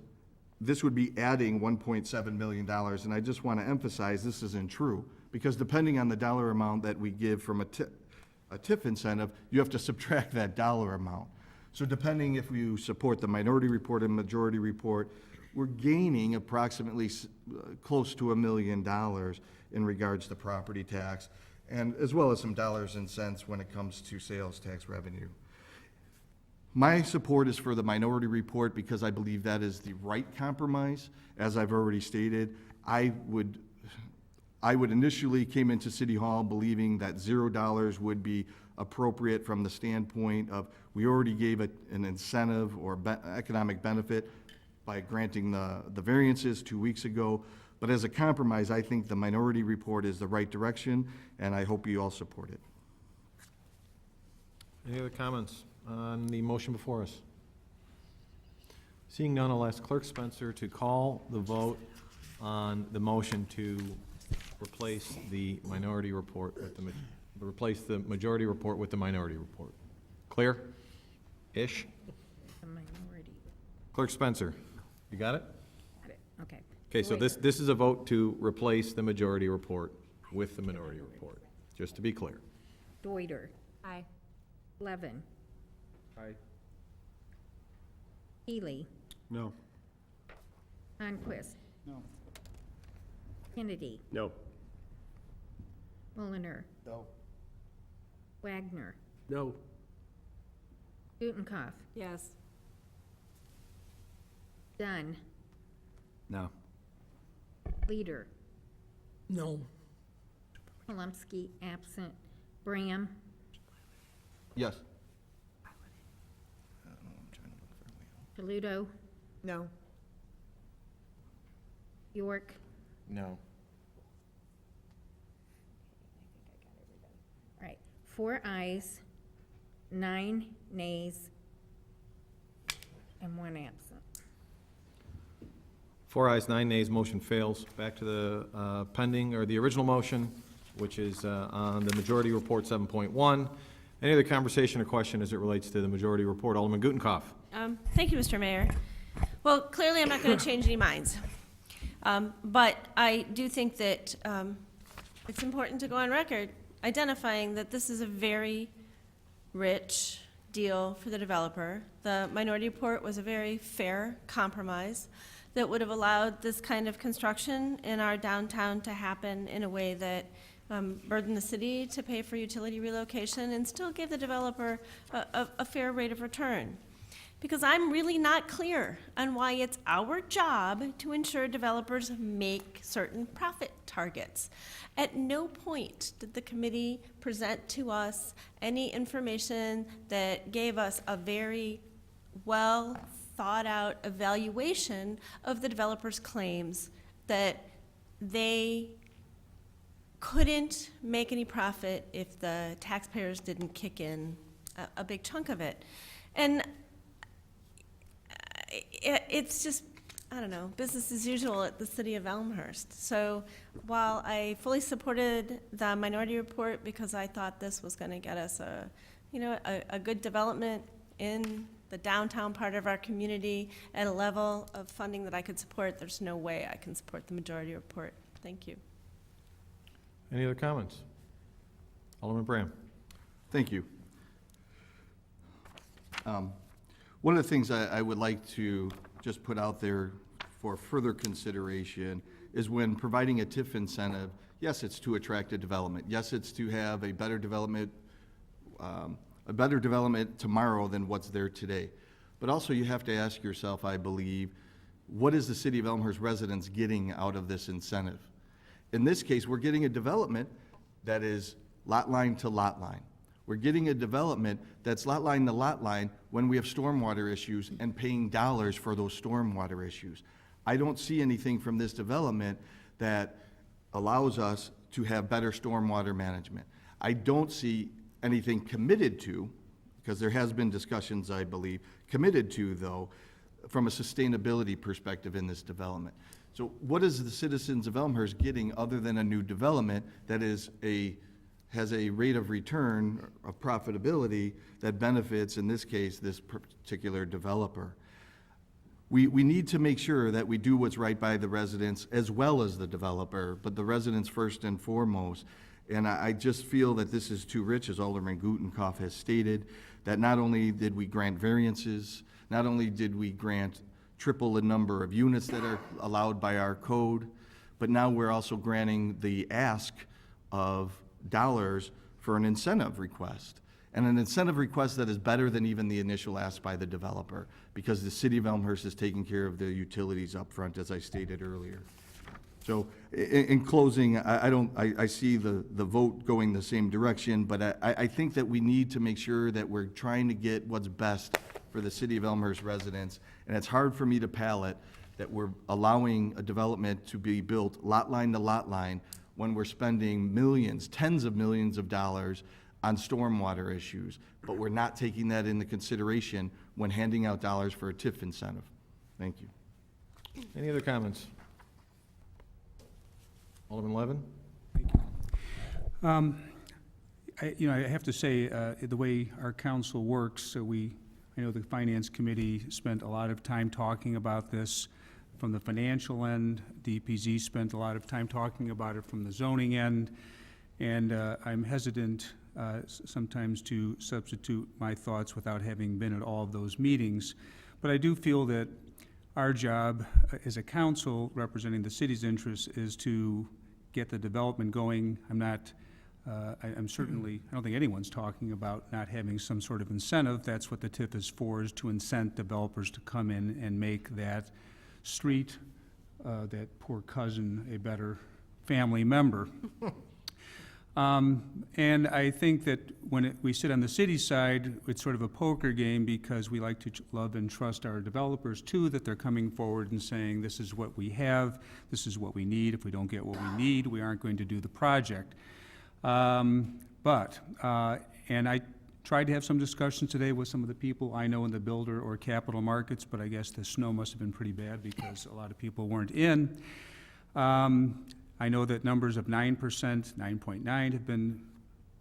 this would be adding $1.7 million, and I just want to emphasize this isn't true, because depending on the dollar amount that we give from a TIF incentive, you have to subtract that dollar amount. So depending if you support the minority report and majority report, we're gaining approximately close to $1 million in regards to property tax, and as well as some dollars and cents when it comes to sales tax revenue. My support is for the minority report because I believe that is the right compromise. As I've already stated, I would initially came into City Hall believing that $0 would be appropriate from the standpoint of we already gave an incentive or economic benefit by granting the variances 2 weeks ago. But as a compromise, I think the minority report is the right direction, and I hope you all support it. Any other comments on the motion before us? Seeing none, I'll ask Clerk Spencer to call the vote on the motion to replace the minority report with replace the majority report with the minority report. Clear-ish? The minority. Clerk Spencer, you got it? Got it. Okay. Okay, so this is a vote to replace the majority report with the minority report, just to be clear. Deuter. Aye. Levin. Aye. Healy. No. Conquest. No. Kennedy. No. Mullenor. No. Wagner. No. Gutenkopf. Yes. Dunn. No. Leader. No. Palumski, absent. Bram. Yes. Toledo. No. York. No. All right, 4 ayes, 9 nays, and 1 absent. 4 ayes, 9 nays, motion fails. Back to the pending, or the original motion, which is on the majority report 7.1. Any other conversation or question as it relates to the majority report? Alderman Gutenkopf. Thank you, Mr. Mayor. Well, clearly I'm not going to change any minds. But I do think that it's important to go on record identifying that this is a very rich deal for the developer. The minority report was a very fair compromise that would have allowed this kind of construction in our downtown to happen in a way that burdened the city to pay for utility relocation and still gave the developer a fair rate of return. Because I'm really not clear on why it's our job to ensure developers make certain profit targets. At no point did the committee present to us any information that gave us a very well thought out evaluation of the developer's claims that they couldn't make any profit if the taxpayers didn't kick in a big chunk of it. And it's just, I don't know, business as usual at the city of Elmhurst. So while I fully supported the minority report because I thought this was going to get us a good development in the downtown part of our community at a level of funding that I could support, there's no way I can support the majority report. Thank you. Any other comments? Alderman Bram. Thank you. One of the things I would like to just put out there for further consideration is when providing a TIF incentive, yes, it's to attract a development. Yes, it's to have a better development tomorrow than what's there today. But also you have to ask yourself, I believe, what is the city of Elmhurst residents getting out of this incentive? In this case, we're getting a development that is lot line to lot line. We're getting a development that's lot line to lot line when we have stormwater issues and paying dollars for those stormwater issues. I don't see anything from this development that allows us to have better stormwater management. I don't see anything committed to, because there has been discussions, I believe, committed to, though, from a sustainability perspective in this development. So what is the citizens of Elmhurst getting other than a new development that has a rate of return of profitability that benefits, in this case, this particular developer? We need to make sure that we do what's right by the residents as well as the developer, but the residents first and foremost. And I just feel that this is too rich, as Alderman Gutenkopf has stated, that not only did we grant variances, not only did we grant triple the number of units that are allowed by our code, but now we're also granting the ask of dollars for an incentive request. And an incentive request that is better than even the initial ask by the developer, because the city of Elmhurst is taking care of the utilities up front, as I stated earlier. So in closing, I see the vote going the same direction, but I think that we need to make sure that we're trying to get what's best for the city of Elmhurst residents. And it's hard for me to palate that we're allowing a development to be built lot line to lot line when we're spending millions, tens of millions of dollars on stormwater issues, but we're not taking that into consideration when handing out dollars for a TIF incentive. Thank you. Any other comments? Alderman Levin? I have to say, the way our council works, I know the Finance Committee spent a lot of time talking about this from the financial end. DPZ spent a lot of time talking about it from the zoning end. And I'm hesitant sometimes to substitute my thoughts without having been at all of those meetings. But I do feel that our job as a council representing the city's interests is to get the development going. I'm certainly, I don't think anyone's talking about not having some sort of incentive. That's what the TIF is for, is to incent developers to come in and make that street, that poor cousin, a better family member. And I think that when we sit on the city side, it's sort of a poker game because we like to love and trust our developers too, that they're coming forward and saying, this is what we have, this is what we need. If we don't get what we need, we aren't going to do the project. And I tried to have some discussions today with some of the people I know in the builder or capital markets, but I guess the snow must have been pretty bad because a lot of people weren't in. I know that numbers of 9%, 9.9 have been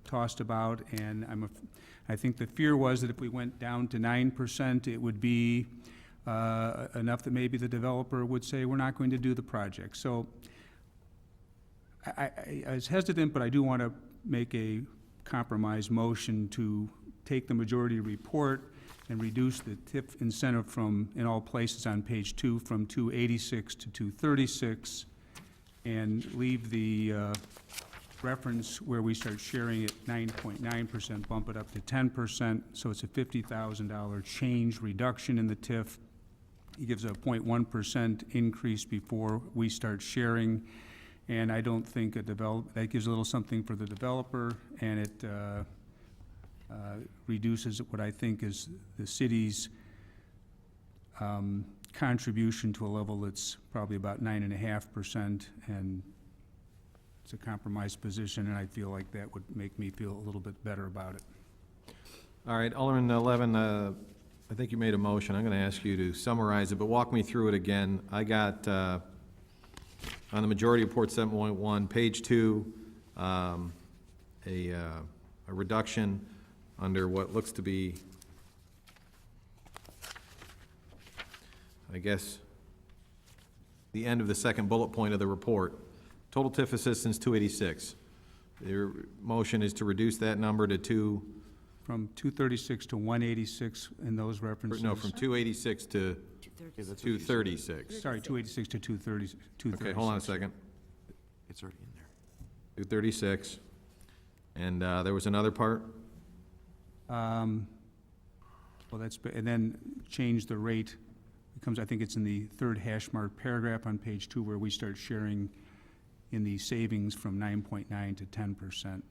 tossed about, and I think the fear was that if we went down to 9%, it would be enough that maybe the developer would say, we're not going to do the project. So I was hesitant, but I do want to make a compromise motion to take the majority report and reduce the TIF incentive from, in all places on page 2, from 286 to 236, and leave the reference where we start sharing at 9.9%, bump it up to 10%, so it's a $50,000 change reduction in the TIF. He gives a 0.1% increase before we start sharing, and I don't think that gives a little something for the developer, and it reduces what I think is the city's contribution to a level that's probably about 9.5%, and it's a compromised position, and I feel like that would make me feel a little bit better about it. All right, Alderman Levin, I think you made a motion. I'm going to ask you to summarize it, but walk me through it again. I got, on the majority report 7.1, page 2, a reduction under what looks to be, I guess, the end of the second bullet point of the report. Total TIF assistance, 286. Your motion is to reduce that number to From 236 to 186 in those references. No, from 286 to 236. Sorry, 286 to 236. Okay, hold on a second. It's already in there. 236. And there was another part? Well, and then change the rate. I think it's in the third hash mark paragraph on page 2 where we start sharing in the savings from 9.9 to 10%.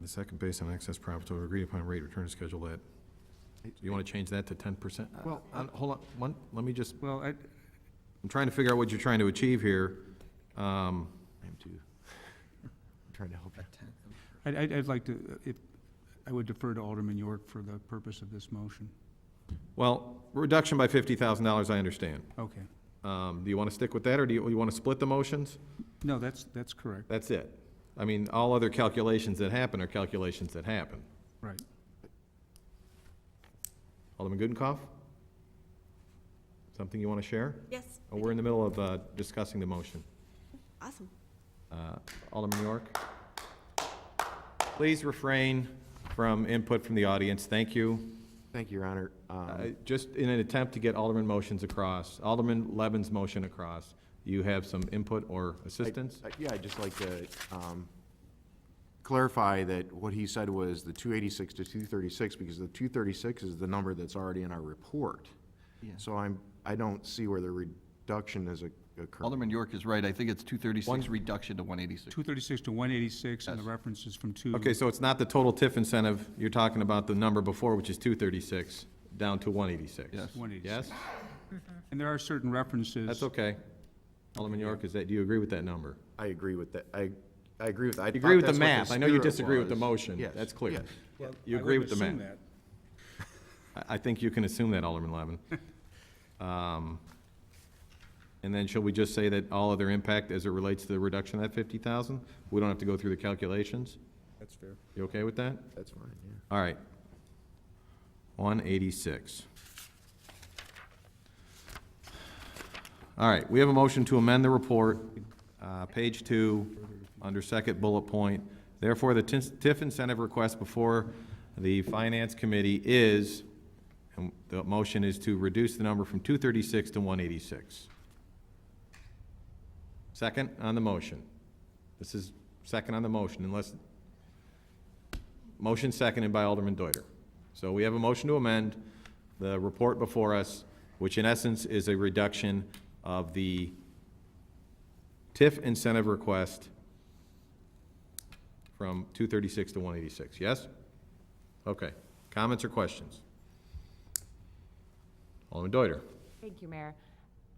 The second based on excess profits over agreed upon rate return schedule that. You want to change that to 10%? Well, hold on, let me just, Well, I'm trying to figure out what you're trying to achieve here. I am too. I'm trying to help you. I'd like to, if, I would defer to Alderman York for the purpose of this motion. Well, reduction by $50,000, I understand. Okay. Do you want to stick with that, or do you want to split the motions? No, that's correct. That's it. I mean, all other calculations that happen are calculations that happen. Right. Alderman Gudenkauf? Something you want to share? Yes. Oh, we're in the middle of discussing the motion. Awesome. Alderman York? Please refrain from input from the audience. Thank you. Thank you, Your Honor. Just in an attempt to get Alderman motions across, Alderman Levin's motion across, you have some input or assistance? Yeah, I'd just like to clarify that what he said was the 286 to 236, because the 236 is the number that's already in our report. Yeah. So I don't see where the reduction is occurring. Alderman York is right. I think it's 236 reduction to 186. 236 to 186, and the Yes. reference is from 2. Okay, so it's not the total TIF incentive, you're talking about the number before, which is 236, down to 186? Yes. 186. Yes? And there are certain references. That's okay. Alderman York, do you agree with that number? I agree with that. I agree with that. You agree with the math. I know you disagree with the motion. Yes. That's clear. Yes. Well, You I agree would with the assume math. that. I think you can assume that, Alderman Levin. And then shall we just say that all other impact as it relates to the reduction of that 50,000? We don't have to go through the calculations? That's fair. You okay with that? That's fine, yeah. All right. 186. All right, we have a motion to amend the report page 2, under second bullet point. Therefore, the TIF incentive request before the Finance Committee is, and the motion is to reduce the number from 236 to 186. Second on the motion. This is second on the motion, unless, motion seconded by Alderman Deuter. So we have a motion to amend the report before us, which in essence is a reduction of the TIF incentive request from 236 to 186, yes? Okay. Comments or questions? Alderman Deuter. Thank you, Mayor.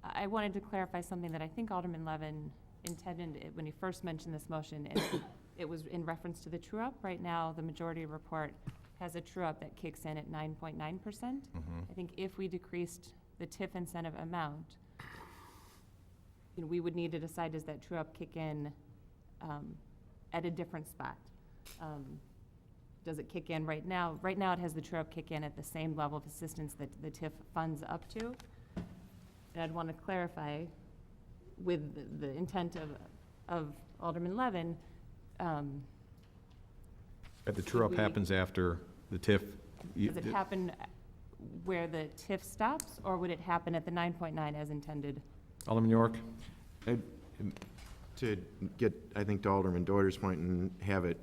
I wanted to clarify something that I think Alderman Levin intended when he first mentioned this motion, and it was in reference to the true-up. Right now, the majority report has a true-up that kicks in at 9.9%. I think if we decreased the TIF incentive amount, we would need to decide, does that true-up kick in at a different spot? Does it kick in right now? Right now, it has the true-up kick in at the same level of assistance that the TIF funds up to. And I'd want to clarify, with the intent of Alderman Levin. That the true-up happens after the TIF. Does it happen where the TIF stops, or would it happen at the 9.9 as intended? Alderman York? To get, I think, to Alderman Deuter's point and have it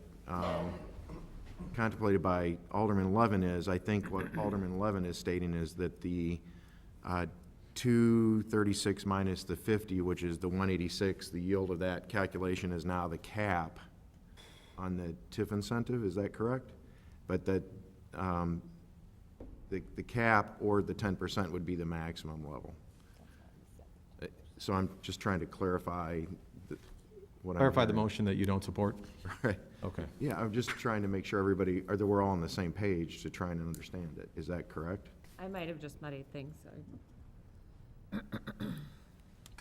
contemplated by Alderman Levin is, I think what Alderman Levin is stating is that the 236 minus the 50, which is the 186, the yield of that calculation is now the cap on the TIF incentive, is that correct? But that the cap or the 10% would be the maximum level. So I'm just trying to clarify what I'm Clarify the hearing. motion that you don't support? Right. Okay. Yeah, I'm just trying to make sure everybody, or that we're all on the same page to try and understand it. Is that correct? I might have just muddied things, sorry.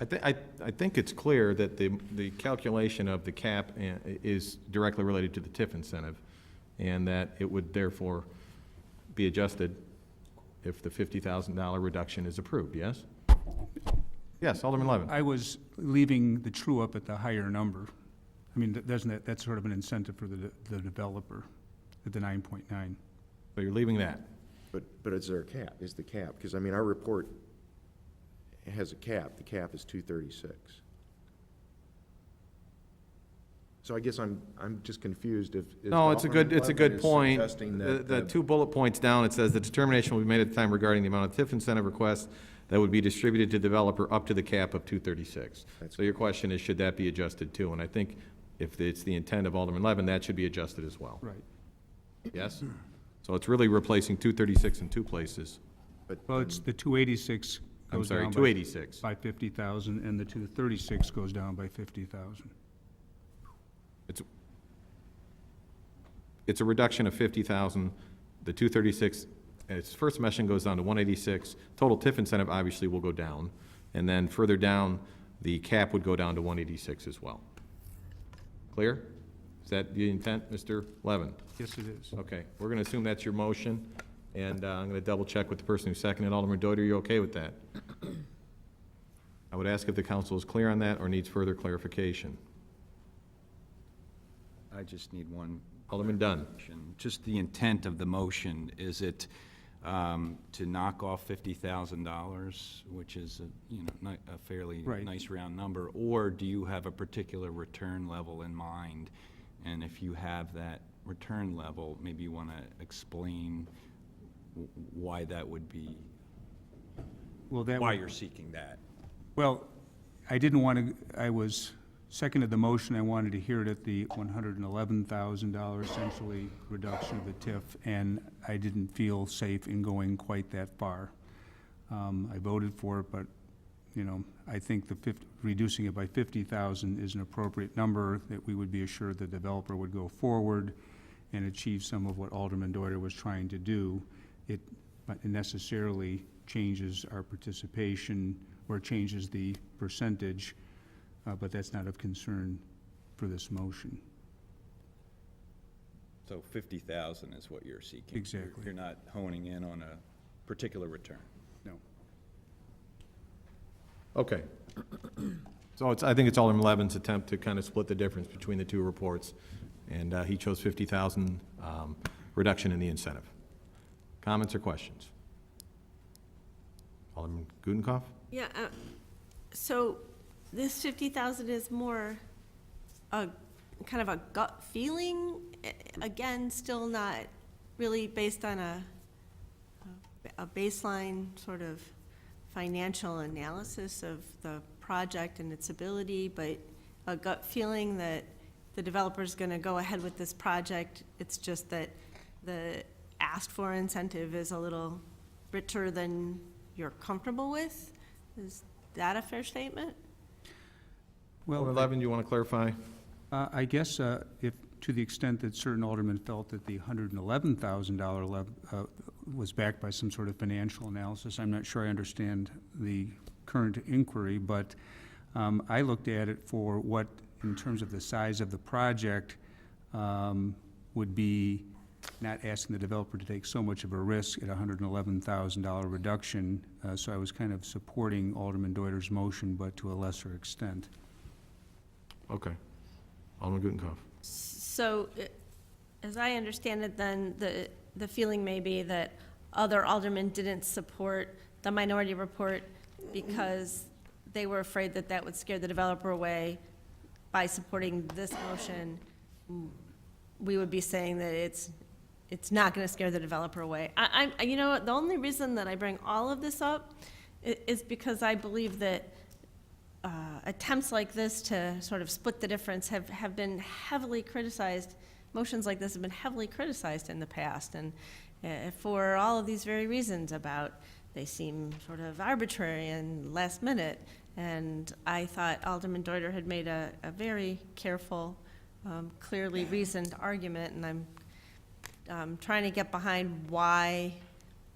I think it's clear that the calculation of the cap is directly related to the TIF incentive, and that it would therefore be adjusted if the $50,000 reduction is approved, yes? Yes, Alderman Levin. I was leaving the true-up at the higher number. I mean, that's sort of an incentive for the developer at the 9.9. So you're leaving that? But is there a cap? Is the cap? Because, I mean, our report has a cap. The cap is 236. So I guess I'm just confused if. No, it's a good point. Suggesting that The 2 bullet points down, it says the determination will be made at the time regarding the amount of TIF incentive requests that would be distributed to developer up to the cap of 236. So your question is, should that be adjusted too? And I think if it's the intent of Alderman Levin, that should be adjusted as well. Right. Yes? So it's really replacing 236 in 2 places. Well, it's the 286 I'm goes sorry, down 286. by 50,000, and the 236 goes down by 50,000. It's a reduction of 50,000. The 236, its first mention goes down to 186. Total TIF incentive obviously will go down. And then further down, the cap would go down to 186 as well. Clear? Is that the intent, Mr. Levin? Yes, it is. Okay, we're going to assume that's your motion, and I'm going to double check with the person who seconded. Alderman Deuter, are you okay with that? I would ask if the council is clear on that or needs further clarification. I just need one. Alderman Dunn. Just the intent of the motion, is it to knock off $50,000, which is a fairly Right. nice round number, or do you have a particular return level in mind? And if you have that return level, maybe you want to explain why that would be, Well, that why would- you're seeking that. Well, I didn't want to, I was seconded the motion, I wanted to hear it at the $111,000 essentially reduction of the TIF, and I didn't feel safe in going quite that far. I voted for it, but, I think reducing it by 50,000 is an appropriate number, that we would be assured the developer would go forward and achieve some of what Alderman Deuter was trying to do. It necessarily changes our participation, or changes the percentage, but that's not of concern for this motion. So 50,000 is what you're seeking? Exactly. You're not honing in on a particular return? No. Okay. So I think it's Alderman Levin's attempt to kind of split the difference between the two reports, and he chose 50,000 reduction in the incentive. Comments or questions? Alderman Gutenkopf? Yeah, so this 50,000 is more a kind of a gut feeling, again, still not really based on a baseline sort of financial analysis of the project and its ability, but a gut feeling that the developer's going to go ahead with this project. It's just that the asked for incentive is a little richer than you're comfortable with. Is that a fair statement? Alderman Levin, you want to clarify? I guess if, to the extent that certain aldermen felt that the $111,000 was backed by some sort of financial analysis, I'm not sure I understand the current inquiry, but I looked at it for what, in terms of the size of the project, would be not asking the developer to take so much of a risk at a $111,000 reduction. So I was kind of supporting Alderman Deuter's motion, but to a lesser extent. Okay. Alderman Gutenkopf. So, as I understand it, then the feeling may be that other aldermen didn't support the minority report because they were afraid that that would scare the developer away. By supporting this motion, we would be saying that it's not going to scare the developer away. You know what, the only reason that I bring all of this up is because I believe that attempts like this to sort of split the difference have been heavily criticized. Motions like this have been heavily criticized in the past, and for all of these very reasons about they seem sort of arbitrary and last minute. And I thought Alderman Deuter had made a very careful, clearly reasoned argument, and I'm trying to get behind why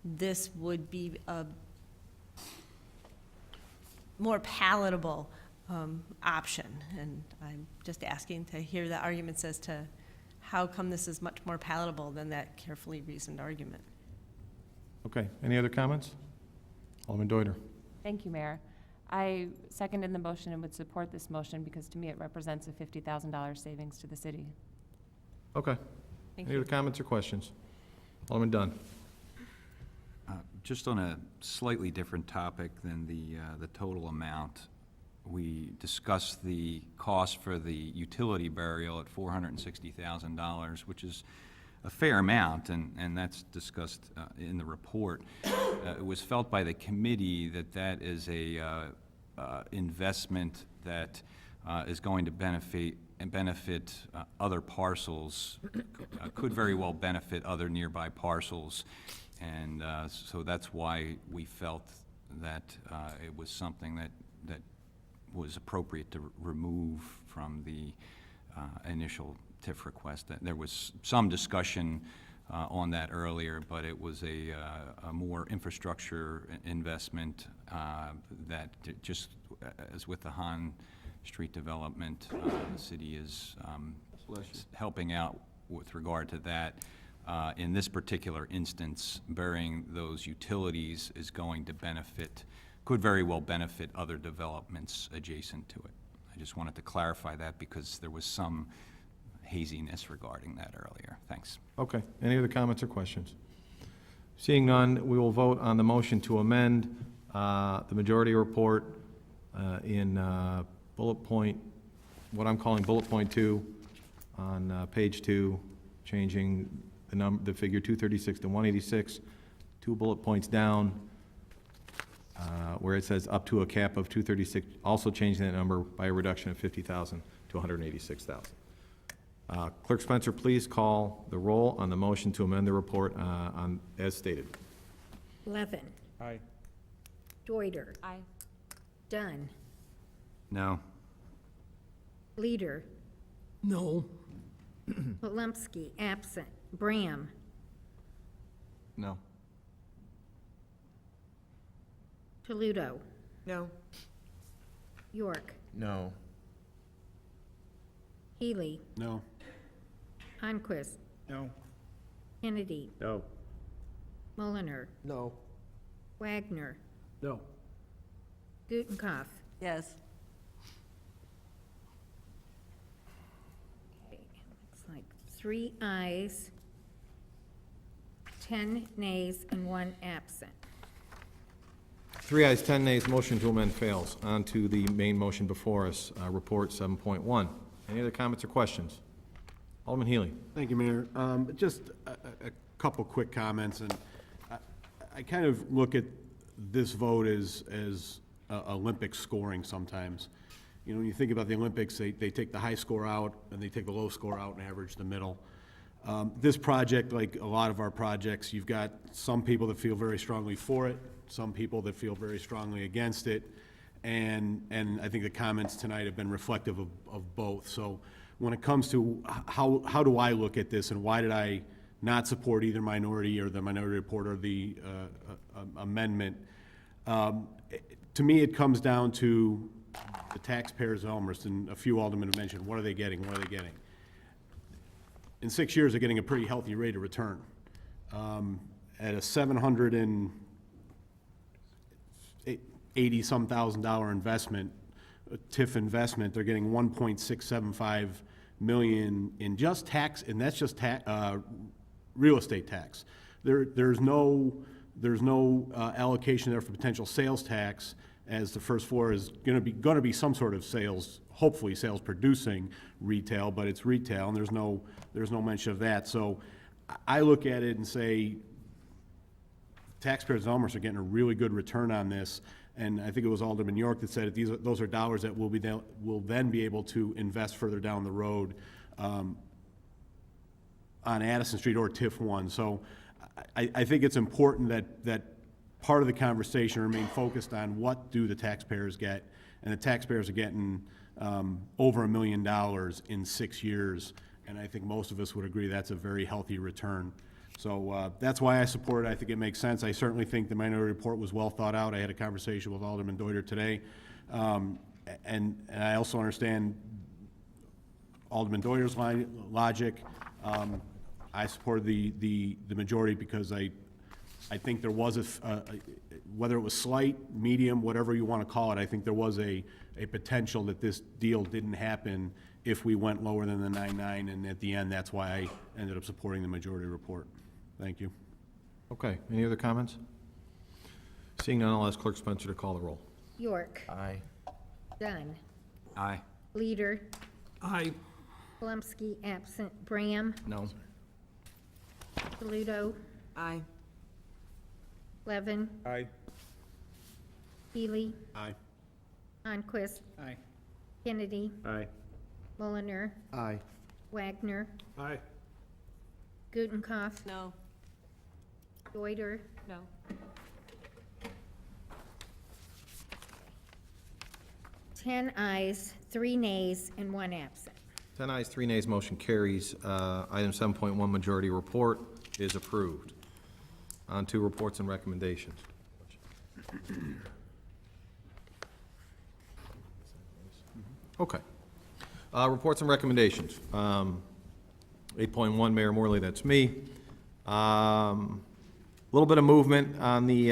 this would be a more palatable option. And I'm just asking to hear the arguments as to how come this is much more palatable than that carefully reasoned argument. Okay. Any other comments? Alderman Deuter. Thank you, Mayor. I seconded the motion and would support this motion because to me it represents a $50,000 savings to the city. Okay. Any other comments or questions? Alderman Dunn. Just on a slightly different topic than the total amount, we discussed the cost for the utility burial at $460,000, which is a fair amount, and that's discussed in the report. It was felt by the committee that that is a investment that is going to benefit other parcels, could very well benefit other nearby parcels, and so that's why we felt that it was something that was appropriate to remove from the initial TIF request. There was some discussion on that earlier, but it was a more infrastructure investment that just as with the Hahn Street development, the city is helping out with regard to that. In this particular instance, burying those utilities is going to benefit, could very well benefit other developments adjacent to it. I just wanted to clarify that because there was some haziness regarding that earlier. Thanks. Okay. Any other comments or questions? Seeing none, we will vote on the motion to amend the majority report in bullet point, what I'm calling bullet point 2 on page 2, changing the figure 236 to 186, 2 bullet points down, where it says up to a cap of 236, also changing that number by a reduction of 50,000 to 186,000. Clerk Spencer, please call the roll on the motion to amend the report as stated. Levin. Aye. Deuter. Aye. Dunn. No. Leader. No. Polumsky, absent. Bram. No. Toludo. No. York. No. Healy. No. Honquist. No. Kennedy. No. Mulliner. No. Wagner. No. Gutenkopf. Yes. 3 ayes, 10 nays, and 1 absent. 3 ayes, 10 nays, motion to amend fails. On to the main motion before us, Report 7.1. Any other comments or questions? Alderman Healy. Thank you, Mayor. Just a couple quick comments, and I kind of look at this vote as Olympic scoring sometimes. You know, when you think about the Olympics, they take the high score out, and they take the low score out and average the middle. This project, like a lot of our projects, you've got some people that feel very strongly for it, some people that feel very strongly against it, and I think the comments tonight have been reflective of both. So when it comes to how do I look at this, and why did I not support either minority or the minority report or the amendment, to me, it comes down to the taxpayers of Elmhurst, and a few aldermen have mentioned, what are they getting, what are they getting? In 6 years, they're getting a pretty healthy rate of return. At a $780-some thousand investment, a TIF investment, they're getting $1.675 million in just tax, and that's just real estate tax. There's no allocation there for potential sales tax, as the first floor is going to be some sort of sales, hopefully sales producing retail, but it's retail, and there's no mention of that. So I look at it and say, taxpayers of Elmhurst are getting a really good return on this, and I think it was Alderman York that said those are dollars that will then be able to invest further down the road on Addison Street or TIF 1. So I think it's important that part of the conversation remain focused on what do the taxpayers get, and the taxpayers are getting over $1 million in 6 years, and I think most of us would agree that's a very healthy return. So that's why I support it. I think it makes sense. I certainly think the minority report was well thought out. I had a conversation with Alderman Deuter today, and I also understand Alderman Deuter's logic. I supported the majority because I think there was whether it was slight, medium, whatever you want to call it, I think there was a potential that this deal didn't happen if we went lower than the 9.9, and at the end, that's why I ended up supporting the majority report. Thank you. Okay, any other comments? Seeing none, I'll ask Clerk Spencer to call the roll. York. Aye. Dunn. Aye. Leader. Aye. Palumski, absent. Graham. No. Saludo. Aye. Levin. Aye. Healy. Aye. Onquist. Aye. Kennedy. Aye. Mulliner. Aye. Wagner. Aye. Gutenkopf. No. Deuter. No. Ten ayes, 3 nays, and 1 absent. 10 ayes, 3 nays, motion carries. Item 7.1, majority report is approved. On to reports and recommendations. Okay. Reports and recommendations. 8.1, Mayor Morley, that's me. A little bit of movement on the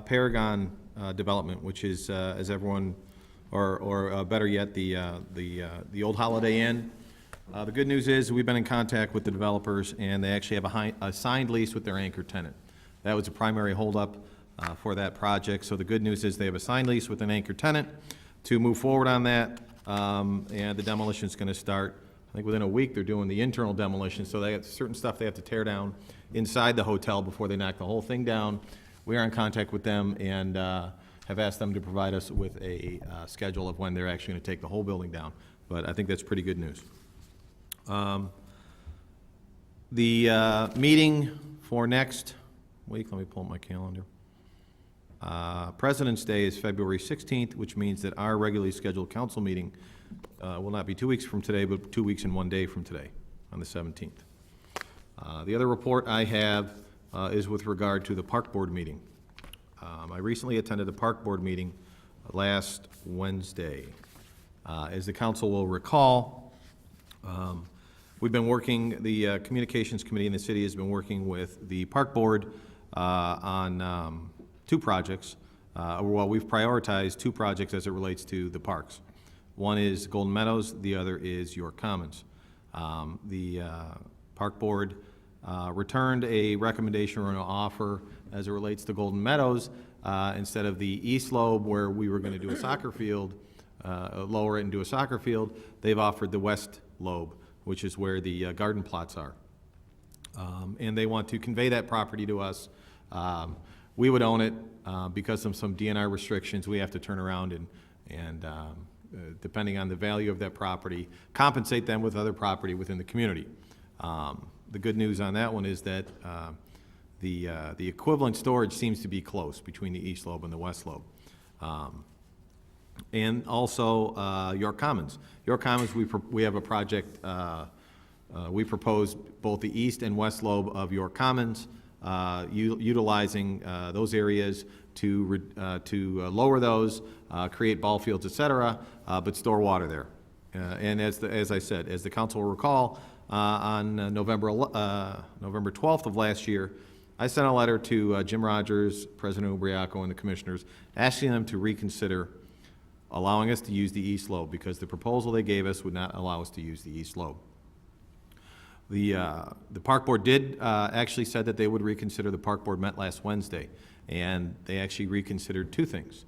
Paragon development, which is, as everyone, or better yet, the old Holiday Inn. The good news is, we've been in contact with the developers, and they actually have a signed lease with their anchor tenant. That was a primary holdup for that project. So the good news is they have a signed lease with an anchor tenant to move forward on that, and the demolition's gonna start, I think within a week. They're doing the internal demolition, so they have certain stuff they have to tear down inside the hotel before they knock the whole thing down. We are in contact with them and have asked them to provide us with a schedule of when they're actually gonna take the whole building down. But I think that's pretty good news. The meeting for next week, let me pull up my calendar. President's Day is February 16th, which means that our regularly scheduled council meeting will not be 2 weeks from today, but 2 weeks and 1 day from today, on the 17th. The other report I have is with regard to the Park Board meeting. I recently attended the Park Board meeting last Wednesday. As the council will recall, we've been working, the Communications Committee in the city has been working with the Park Board on 2 projects. Well, we've prioritized 2 projects as it relates to the parks. One is Golden Meadows, the other is York Commons. The Park Board returned a recommendation or an offer as it relates to Golden Meadows. Instead of the east lobe where we were going to do a soccer field, lower it and do a soccer field, they've offered the west lobe, which is where the garden plots are. And they want to convey that property to us. We would own it. Because of some DNR restrictions, we have to turn around and depending on the value of that property, compensate them with other property within the community. The good news on that one is that the equivalent storage seems to be close between the east lobe and the west lobe. And also York Commons. York Commons, we have a project, we propose both the east and west lobe of York Commons, utilizing those areas to lower those, create ball fields, et cetera, but store water there. And as I said, as the council will recall, on November 12th of last year, I sent a letter to Jim Rogers, President Ubriaco, and the commissioners, asking them to reconsider allowing us to use the east lobe, because the proposal they gave us would not allow us to use the east lobe. The Park Board did actually said that they would reconsider. The Park Board met last Wednesday, and they actually reconsidered two things.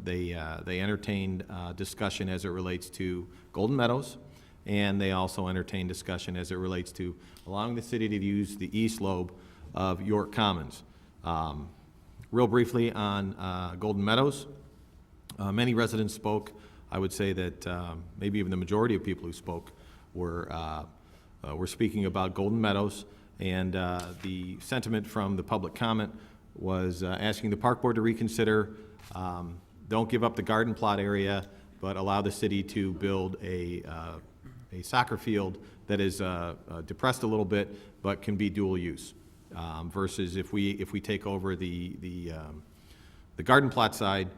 They entertained discussion as it relates to Golden Meadows, and they also entertained discussion as it relates to allowing the city to use the east lobe of York Commons. Real briefly on Golden Meadows, many residents spoke. I would say that maybe even the majority of people who spoke were speaking about Golden Meadows, and the sentiment from the public comment was asking the Park Board to reconsider, don't give up the garden plot area, but allow the city to build a soccer field that is depressed a little bit, but can be dual use, versus if we take over the garden plot side,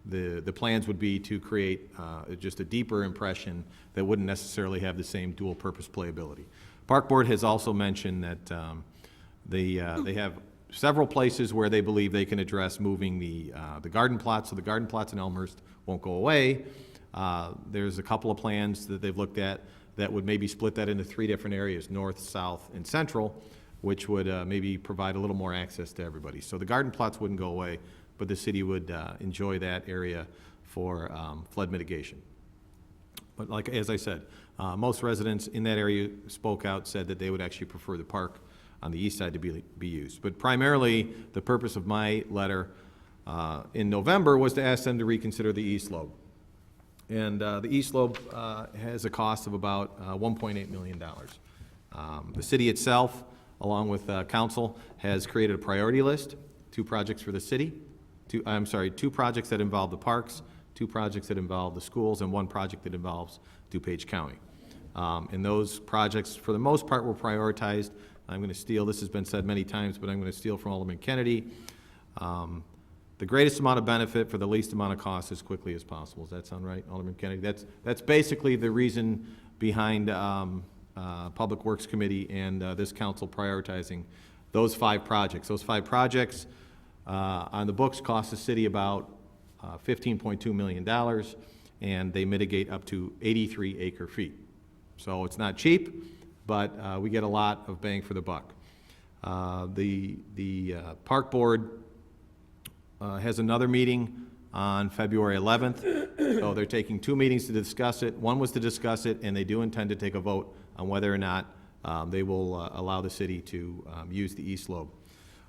the plans would be to create just a deeper impression that wouldn't necessarily have the same dual purpose playability. Park Board has also mentioned that they have several places where they believe they can address moving the garden plots, so the garden plots in Elmhurst won't go away. There's a couple of plans that they've looked at that would maybe split that into 3 different areas, north, south, and central, which would maybe provide a little more access to everybody. So the garden plots wouldn't go away, but the city would enjoy that area for flood mitigation. But like, as I said, most residents in that area spoke out, said that they would actually prefer the park on the east side to be used. But primarily, the purpose of my letter in November was to ask them to reconsider the east lobe. And the east lobe has a cost of about $1.8 million. The city itself, along with council, has created a priority list, 2 projects for the city, 2 projects that involve the parks, 2 projects that involve the schools, and 1 project that involves DuPage County. And those projects, for the most part, were prioritized. I'm going to steal, this has been said many times, but I'm going to steal from Alderman Kennedy. The greatest amount of benefit for the least amount of cost as quickly as possible. Does that sound right, Alderman Kennedy? That's basically the reason behind Public Works Committee and this council prioritizing those 5 projects. Those 5 projects on the books cost the city about $15.2 million, and they mitigate up to 83 acre-feet. So it's not cheap, but we get a lot of bang for the buck. The Park Board has another meeting on February 11th, so they're taking 2 meetings to discuss it. One was to discuss it, and they do intend to take a vote on whether or not they will allow the city to use the east lobe.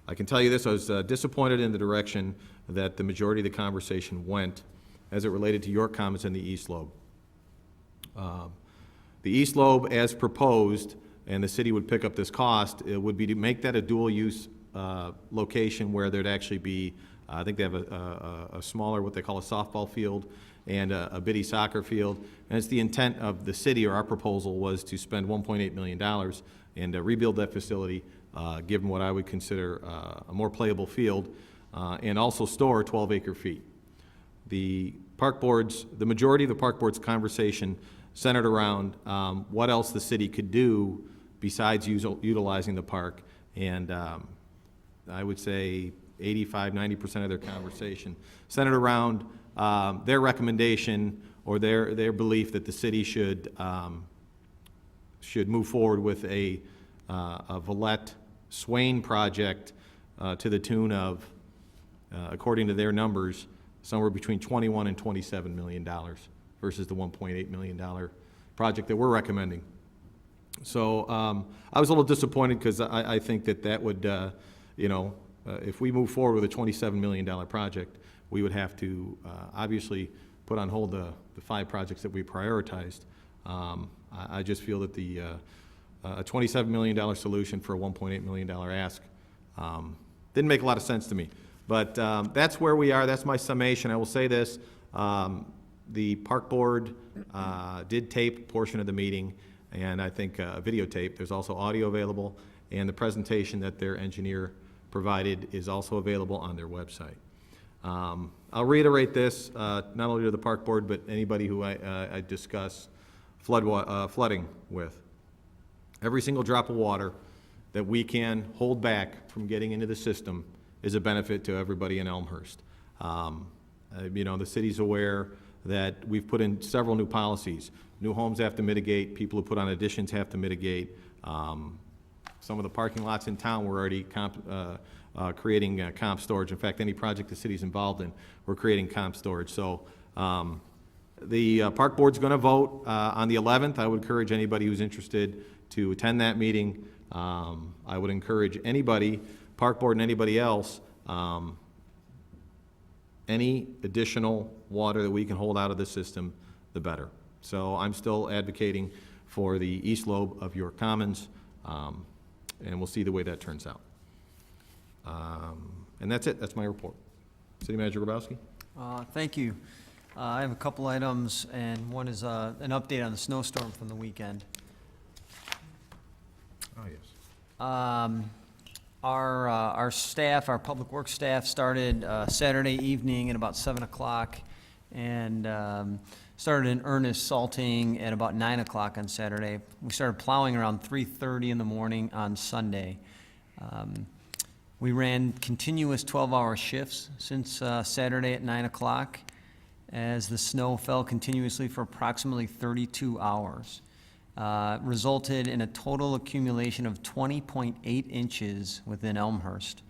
I can tell you this, I was disappointed in the direction that the majority of the conversation went as it related to York Commons and the east lobe. The east lobe, as proposed, and the city would pick up this cost, it would be to make that a dual-use location where there'd actually be, I think they have a smaller, what they call a softball field, and a bitty soccer field. And it's the intent of the city, or our proposal, was to spend $1.8 million and rebuild that facility, given what I would consider a more playable field, and also store 12 acre-feet. The majority of the Park Board's conversation centered around what else the city could do besides utilizing the park, and I would say 85–90% of their conversation centered around their recommendation or their belief that the city should should move forward with a Villette Swain project to the tune of, according to their numbers, somewhere between $21 and $27 million versus the $1.8 million project that we're recommending. So I was a little disappointed because I think that would, if we move forward with a $27 million project, we would have to obviously put on hold the 5 projects that we prioritized. I just feel that a $27 million solution for a $1.8 million ask didn't make a lot of sense to me. But that's where we are. That's my summation. I will say this. The park board did tape a portion of the meeting, and I think videotape. There's also audio available, and the presentation that their engineer provided is also available on their website. I'll reiterate this, not only to the park board, but anybody who I discuss flooding with. Every single drop of water that we can hold back from getting into the system is a benefit to everybody in Elmhurst. The city's aware that we've put in several new policies. New homes have to mitigate, people who put on additions have to mitigate. Some of the parking lots in town were already creating comp storage. In fact, any project the city's involved in, we're creating comp storage. So the park board's going to vote on the 11th. I would encourage anybody who's interested to attend that meeting. I would encourage anybody, park board and anybody else, any additional water that we can hold out of the system, the better. So I'm still advocating for the east lobe of York Commons, and we'll see the way that turns out. And that's it. That's my report. City Manager Grabowski? Thank you. I have a couple items, and one is an update on the snowstorm from the weekend. Oh, yes. Our staff, our public works staff, started Saturday evening at about 7 o'clock and started in earnest salting at about 9 o'clock on Saturday. We started plowing around 3:30 in the morning on Sunday. We ran continuous 12-hour shifts since Saturday at 9 o'clock as the snow fell continuously for approximately 32 hours. Resulted in a total accumulation of 20.8 inches within Elmhurst.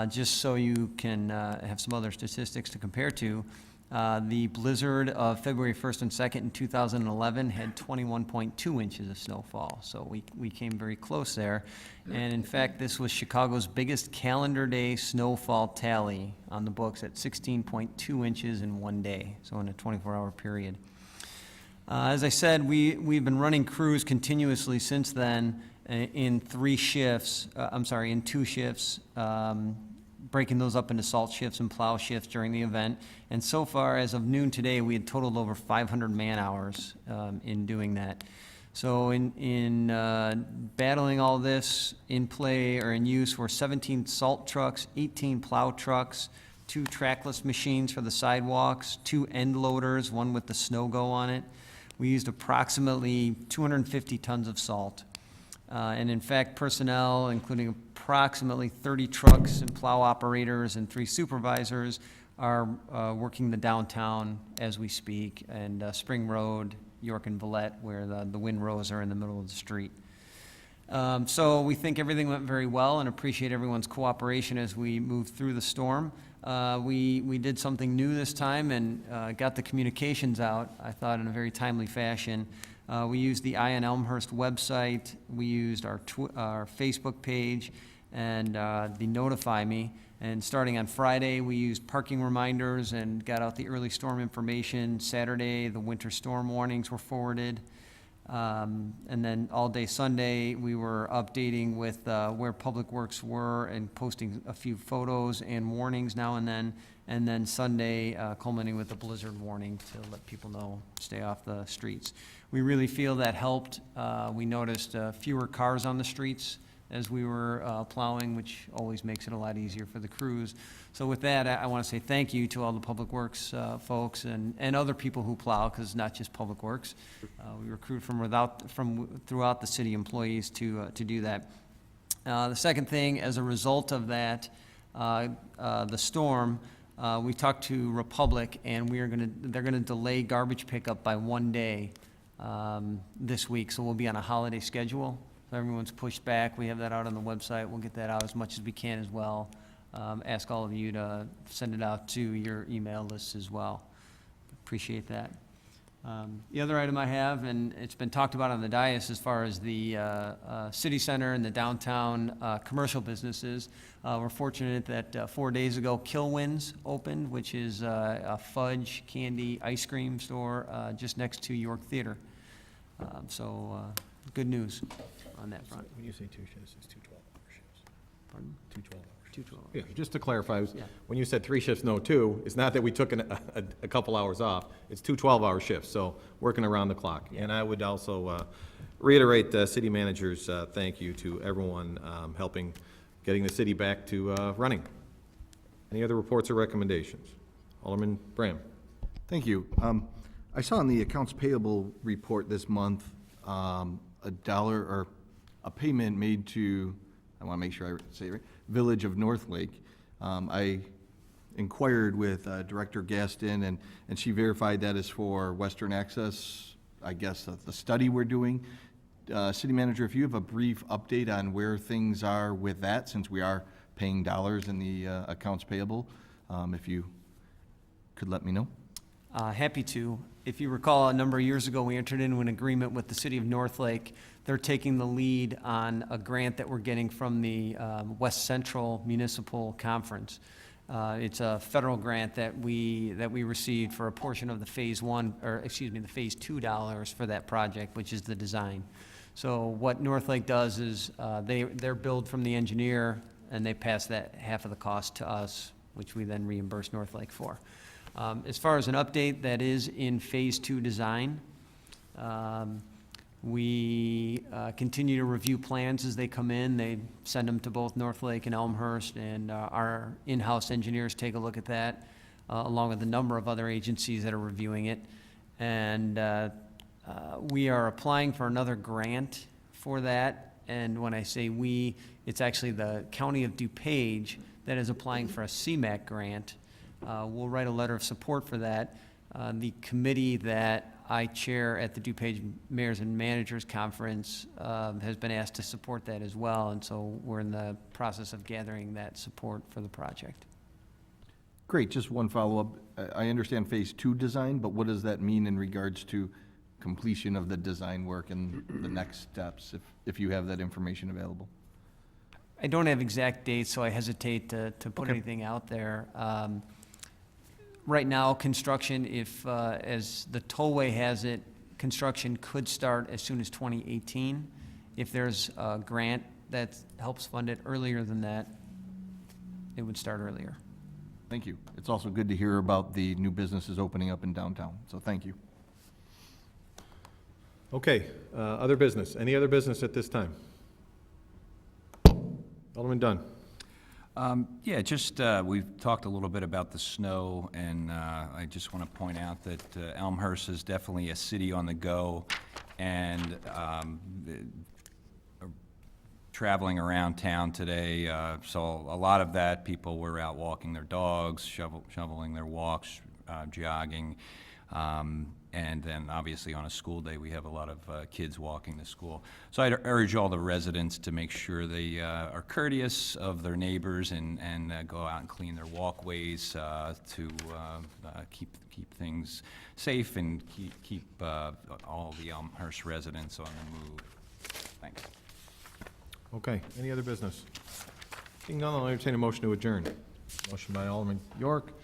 Just so you can have some other statistics to compare to, the blizzard of February 1st and 2nd in 2011 had 21.2 inches of snowfall, so we came very close there. And in fact, this was Chicago's biggest calendar day snowfall tally on the books at 16.2 inches in one day, so in a 24-hour period. As I said, we've been running crews continuously since then in 2 shifts, breaking those up into salt shifts and plow shifts during the event. And so far, as of noon today, we had totaled over 500 man-hours in doing that. So in battling all this, in play or in use were 17 salt trucks, 18 plow trucks, 2 trackless machines for the sidewalks, 2 end loaders, one with the snow-go on it. We used approximately 250 tons of salt. And in fact, personnel, including approximately 30 trucks and plow operators and 3 supervisors, are working the downtown as we speak, and Spring Road, York and Villette, where the windrows are in the middle of the street. So we think everything went very well and appreciate everyone's cooperation as we moved through the storm. We did something new this time and got the communications out, I thought, in a very timely fashion. We used the Ion Elmhurst website, we used our Facebook page, and the Notify Me. And starting on Friday, we used parking reminders and got out the early storm information. Saturday, the winter storm warnings were forwarded. And then all day Sunday, we were updating with where Public Works were and posting a few photos and warnings now and then. And then Sunday, culminating with a blizzard warning to let people know, stay off the streets. We really feel that helped. We noticed fewer cars on the streets as we were plowing, which always makes it a lot easier for the crews. So with that, I want to say thank you to all the Public Works folks and other people who plow, because it's not just Public Works. We recruit from throughout the city employees to do that. The second thing, as a result of that, the storm, we talked to Republic, and they're gonna delay garbage pickup by 1 day this week, so we'll be on a holiday schedule. So everyone's pushed back. We have that out on the website. We'll get that out as much as we can as well. Ask all of you to send it out to your email lists as well. Appreciate that. The other item I have, and it's been talked about on the dais as far as the city center and the downtown commercial businesses. We're fortunate that 4 days ago, Kilwins opened, which is a fudge, candy, ice cream store just next to York Theater. Good news on that front. When you say 2 shifts, it's 2 12-hour shifts. Pardon? 2 12 hours. 2 12 Yeah, just to clarify, Yeah. when you said 3 shifts, no 2, it's not that we took a couple hours off. It's 2 12-hour shifts, so working around the clock. And I would also reiterate the city manager's thank you to everyone helping getting the city back to running. Any other reports or recommendations? Alderman Bram. Thank you. I saw in the accounts payable report this month, a payment made to, I want to make sure I say it right, Village of Northlake. I inquired with Director Gaston, and she verified that is for Western Access, I guess, the study we're doing. City Manager, if you have a brief update on where things are with that, since we are paying dollars in the accounts payable, if you could let me know. Happy to. If you recall, a number of years ago, we entered into an agreement with the city of Northlake. They're taking the lead on a grant that we're getting from the West Central Municipal Conference. It's a federal grant that we received for a portion of the phase 2 dollars for that project, which is the design. So what Northlake does is they're billed from the engineer, and they pass that half of the cost to us, which we then reimburse Northlake for. As far as an update, that is in phase 2 design. We continue to review plans as they come in. They send them to both Northlake and Elmhurst, and our in-house engineers take a look at that, along with a number of other agencies that are reviewing it. And we are applying for another grant for that. And when I say we, it's actually the County of DuPage that is applying for a CMAQ grant. We'll write a letter of support for that. The committee that I chair at the DuPage Mayors and Managers Conference has been asked to support that as well, and so we're in the process of gathering that support for the project. Great, just one follow-up. I understand phase 2 design, but what does that mean in regards to completion of the design work and the next steps, if you have that information available? I don't have exact dates, so I hesitate to put Okay. anything out there. Right now, construction, as the tollway has it, construction could start as soon as 2018. If there's a grant that helps fund it earlier than that, it would start earlier. Thank you. It's also good to hear about the new businesses opening up in downtown, so thank you. Okay, other business. Any other business at this time? Alderman Dunn. Yeah, just, we've talked a little bit about the snow, and I just want to point out that Elmhurst is definitely a city on the go, and traveling around town today, so a lot of that, people were out walking their dogs, shoveling their walks, jogging, and then obviously on a school day, we have a lot of kids walking to school. So I'd urge all the residents to make sure they are courteous of their neighbors and go out and clean their walkways to keep things safe and keep all the Elmhurst residents on the move. Thanks. Okay, any other business? Seeing none, I'll entertain a motion to adjourn. Motion by Alderman York,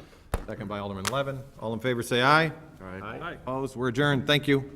second by Alderman Levin. All in favor, say aye. Aye. Opposed? We're adjourned. Thank you.